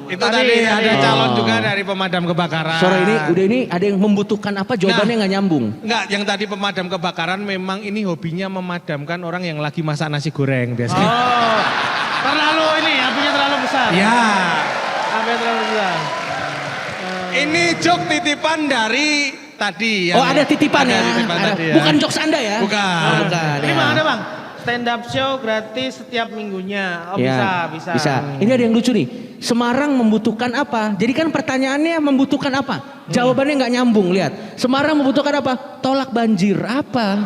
Itu tadi ada calon juga dari pemadam kebakaran. Sore ini ada yang membutuhkan apa? Jawabannya nggak nyambung. Enggak, yang tadi pemadam kebakaran memang ini hobinya memadamkan orang yang lagi masak nasi goreng biasanya. Oh, terlalu ini apinya terlalu besar. Ya. Apinya terlalu besar. Ini jok titipan dari tadi. Oh ada titipan ya? Tadi ya. Bukan jokes Anda ya? Bukan. Ini ya. bang ada bang, stand up show gratis setiap minggunya. Oh Ya, bisa. Ini ada yang lucu nih. Semarang membutuhkan apa? Jadi kan pertanyaannya membutuhkan apa? Jawabannya nggak nyambung. Lihat. Semarang membutuhkan apa? Tolak banjir. Apa?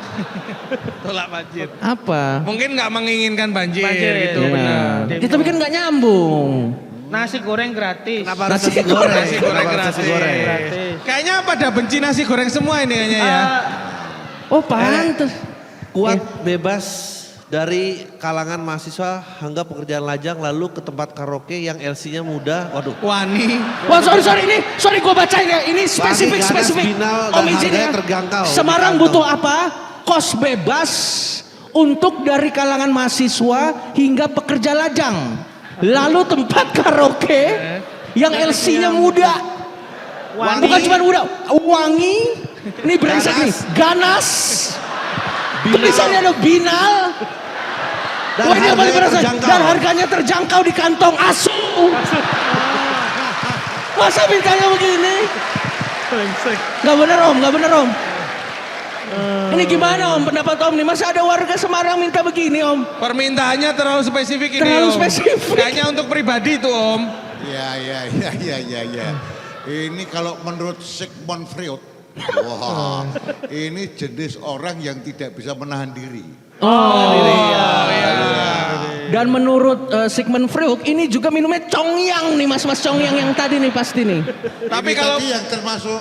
Tolak banjir. Apa? Mungkin nggak menginginkan banjir, gitu Ya. benar. Ya, tapi kan nggak nyambung. Nasi goreng gratis. Kenapa harus nasi goreng? Nasi goreng Kenapa harus gratis. nasi goreng? Gratis. Kayaknya pada benci nasi goreng semua ini kayaknya ya. Oh pantes. Kuat bebas dari kalangan mahasiswa hingga pekerjaan lajang lalu ke tempat karaoke yang LC-nya mudah. Waduh. Wani. Wah sorry gue bacain ya. Ini spesifik. Ganas, binal, dan Om izin harganya ya. terjangkau. Semarang Di kantong. butuh apa? Kos bebas untuk dari kalangan mahasiswa hingga pekerja lajang. Lalu tempat karaoke yang LC-nya muda. Wangi. Bukan cuma muda, wangi. Ini brengsek nih. Ganas. Tulisannya ada binal. Dan Wah, ini yang paling harganya berasa. terjangkau. Dan harganya terjangkau di kantong asu. Masa mintanya begini? Gak bener om. Ini gimana om pendapat om nih? Masa ada warga Semarang minta begini om? Permintaannya terlalu spesifik ini Terlalu Om. spesifik. Kayaknya untuk pribadi tuh Om. Ya. Ini kalau menurut Sigmund Freud, wah, ini jenis orang yang tidak bisa menahan diri. Dan menurut Sigmund Freud ini juga minumnya congyang nih mas congyang yang tadi nih pasti nih. Tapi Ini kalau tadi yang termasuk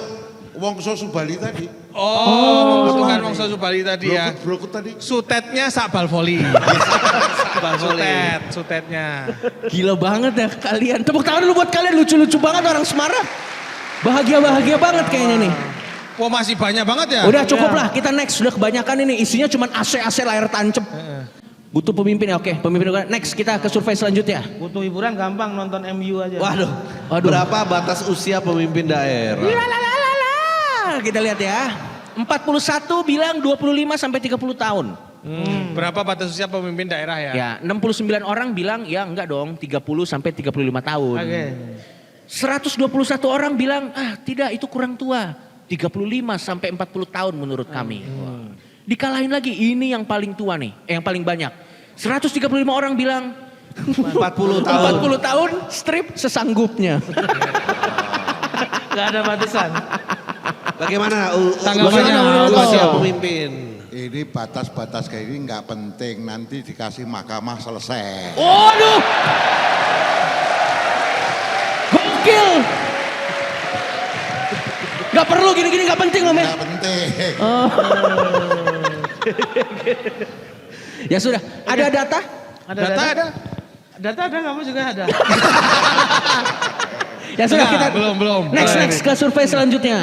Wongso Subali tadi. membutuhkan Wong Subali tadi ya. Blokut tadi. Sutetnya Sakbal Voli. Sutetnya. Gila banget ya kalian. Tepuk tangan dulu buat kalian lucu-lucu banget orang Semarang. Bahagia banget kayaknya nih. Wah masih banyak banget ya. Udah cukup lah kita next sudah kebanyakan ini isinya cuma AC layar tancap. Butuh pemimpin ya oke pemimpin next kita ke survei selanjutnya. Butuh hiburan gampang nonton MU aja. Waduh. Berapa batas usia pemimpin daerah? Kita lihat ya. 41 bilang 25 sampai 30 tahun. Berapa batas usia pemimpin daerah ya? Ya, 69 orang bilang ya enggak dong 30 sampai 35 tahun. Oke. 121 orang bilang tidak itu kurang tua. 35 sampai 40 tahun menurut kami. Wah. Dikalahin lagi ini yang paling tua nih, yang paling banyak. 135 orang bilang 40 tahun. 40 tahun strip sesanggupnya. Gak ada batasan. Bagaimana Tanggapannya usia pemimpin? Ini batas-batas kayak ini nggak penting, nanti dikasih mahkamah selesai. Waduh. Gokil. Gak perlu gini-gini gak penting loh men. Nggak penting. Ya sudah, ada data? Data ada kamu juga ada. Ya sudah kita belum. next ke survei selanjutnya.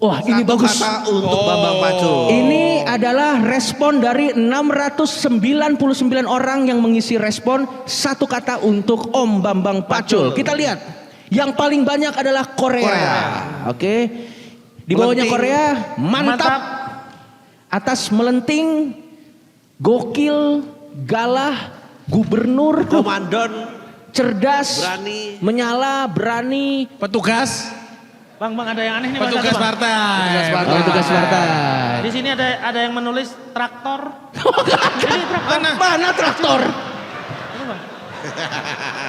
Wah ini Satu bagus. kata untuk Bambang Pacul. Ini adalah respon dari 699 orang yang mengisi respon satu kata untuk Om Bambang Pacul. Kita lihat yang paling banyak adalah Korea. Oke. Di bawahnya Melenting. Korea mantap. Atas melenting, gokil, galah, gubernur, Komandan cerdas, berani. menyala, berani. Petugas Bang ada yang aneh nih Bang, petugas satu, Bang. partai. Oh, tugas partai. Di sini ada yang menulis traktor. Mana traktor?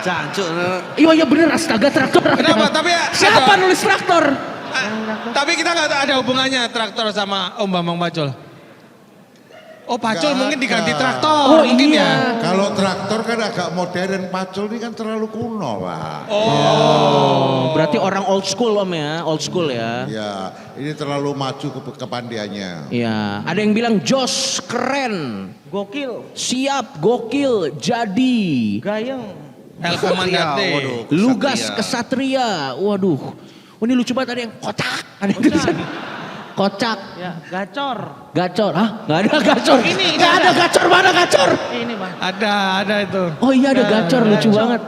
Cancuk. Iya bener astaga traktor. Kenapa? Tapi Siapa nulis traktor? Tapi kita nggak ada hubungannya traktor sama Om Bambang Pacul. Oh Pacul Nggak mungkin diganti ada. traktor mungkin ya. Kalau traktor kan agak modern, Pacul ini kan terlalu kuno Pak. Oh, berarti orang old school Om ya, old school ya. Ya, ini terlalu maju kepandiannya. Iya, ada yang bilang jos keren, Gokil, siap, gokil, jadi, gayeng. El Komandante. Waduh, lugas kesatria. kesatria. Waduh, ini lucu banget ada yang kocak, ada yang tulisan kocak, Ya, gacor. gacor, nggak ada gacor, Ini nggak ada gacor, mana gacor? Ini Bang. Ada itu. Oh iya ada gacor, lucu banget.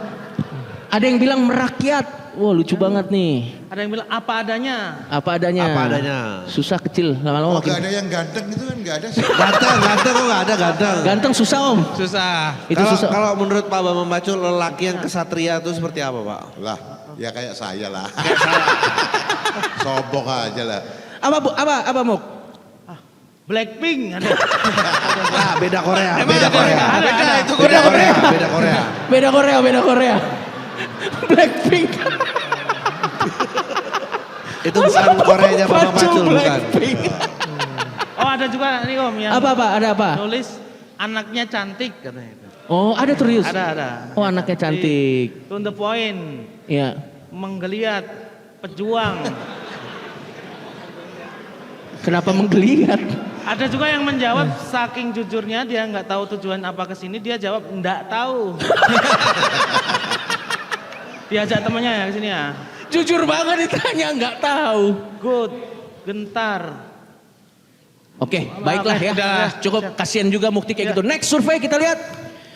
Ada yang bilang merakyat. Wah lucu banget nih. Ada yang bilang apa adanya. Apa adanya. Apa adanya. Susah kecil lama-lama Oh, makin. gak ada yang ganteng itu kan gak ada sih. Ganteng kok gak ada ganteng. Ganteng susah om. Susah. Itu susah. Kalau menurut Pak Bambang Pacul lelaki yang kesatria itu seperti apa Pak? Lah, ya kayak saya lah. Sombong aja lah. Apa bu? Apa Muk? Blackpink ada. Nah, beda Korea. Beda Korea. Beda itu Beda Korea. Korea. Beda Korea. Beda Korea. Blackpink. Itu bukan Koreanya Bambang Pacul bukan. Blackpink. Oh ada juga nih Om yang Apa? Ada apa? nulis anaknya cantik katanya. Oh ada serius? Ada. Oh anaknya cantik. To the point, Iya. menggeliat, pejuang. Kenapa menggeliat? Ada juga yang menjawab saking jujurnya dia nggak tahu tujuan apa kesini, dia jawab nggak tahu. Diajak temennya ya kesini ya. Jujur banget ditanya nggak tahu. Good, gentar. Oke, baiklah ya. Udah. Cukup kasihan juga Mukti kayak gitu. Next survei kita lihat.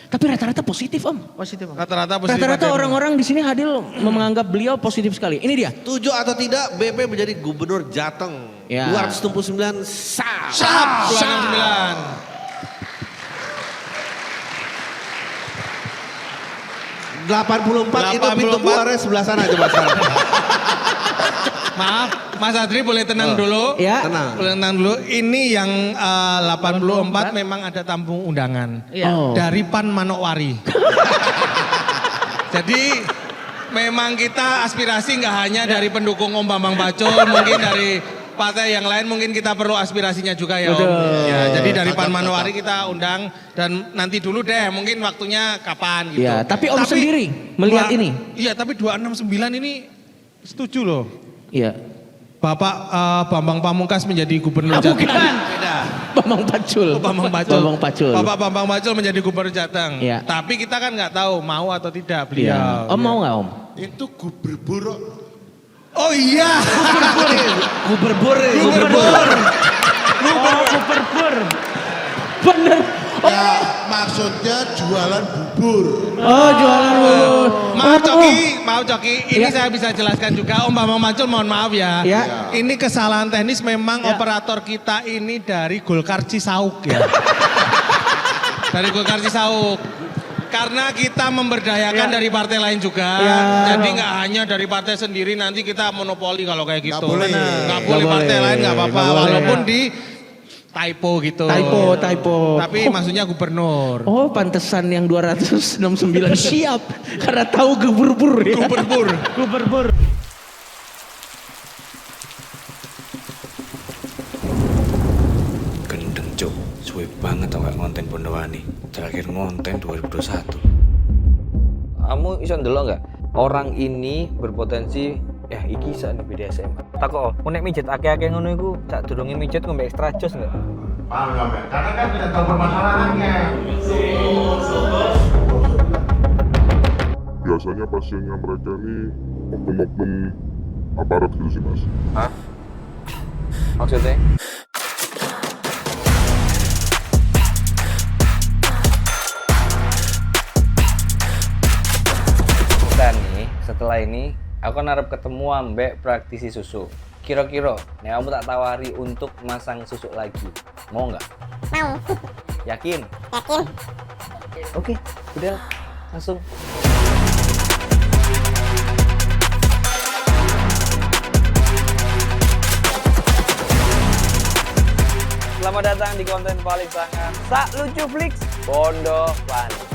Tapi rata-rata positif Om. Positif Om. Rata-rata positif. Rata-rata aja. orang-orang di sini hadir menganggap beliau positif sekali. Ini dia. Setuju atau tidak BP menjadi gubernur Jateng. Ya. 269 sah. Sap 269. 84 itu pintu 84. keluarnya sebelah sana coba sekarang. Maaf, Mas Adri boleh tenang dulu. Ya. Tenang. Boleh tenang dulu. Ini yang 84 memang ada tampung undangan. Iya. Oh. Dari Pan Manokwari. Jadi memang kita aspirasi nggak hanya dari pendukung Om Bambang Pacul, mungkin dari partai yang lain mungkin kita perlu aspirasinya juga ya Om. Betul. Ya, jadi dari Pan Manokwari kita undang dan nanti dulu deh mungkin waktunya kapan gitu. Ya, tapi Om sendiri melihat ini. Iya, tapi 269 ini setuju loh. Iya. Bapak Bambang Pamungkas menjadi gubernur Ah, Jateng. bukan. Beda. Bambang Pacul. Bambang Pacul. Bambang Pacul. Bapak Bambang Pacul menjadi gubernur Jateng. Iya. Tapi kita kan nggak tahu mau atau tidak Iya. beliau. Om mau nggak Om? Itu gubernur. Oh iya. Gubernur. Oh, Superbur. Bener. Ya maksudnya jualan bubur. Oh jualan bubur. Maaf Coki, ini Iya. saya bisa jelaskan juga. Om Bambang Pacul mohon maaf ya. Iya. Ini kesalahan teknis memang Ya. operator kita ini dari Golkar Cisauk ya. Dari Golkar Cisauk. Karena kita memberdayakan Ya. dari partai lain juga. Ya. Jadi nggak hanya dari partai sendiri nanti kita monopoli kalau kayak gitu. Nggak boleh. Nggak boleh partai lain nggak apa-apa. Nggak boleh. Walaupun di typo gitu. Typo. Tapi maksudnya gubernur. Oh pantesan yang 269 siap. Karena tahu gebur-bur ya. Superbur. Gendeng cuk, suwe banget tau gak ngonten Pondowani. Terakhir ngonten 2021. Kamu iso ndelok nggak? Orang ini berpotensi iki sak nih BDSM. Takok, nek mijet akeh-akeh ngono iku cak durunge mijet ngombe extra jos enggak? Paham nggak, Mbak? Karena kan tidak tahu permasalahannya. Biasanya pasiennya mereka ini oknum-oknum aparat gitu sih mas. Hah? Maksudnya? Dan nih, setelah ini aku kan harap ketemu ambek praktisi susu. Kira-kira, nih kamu tak tawari untuk masang susu lagi. Mau nggak? Mau. Yakin? Yakin? Oke, udah langsung. Selamat datang di konten paling sangat sak lucu Flix Pondowani.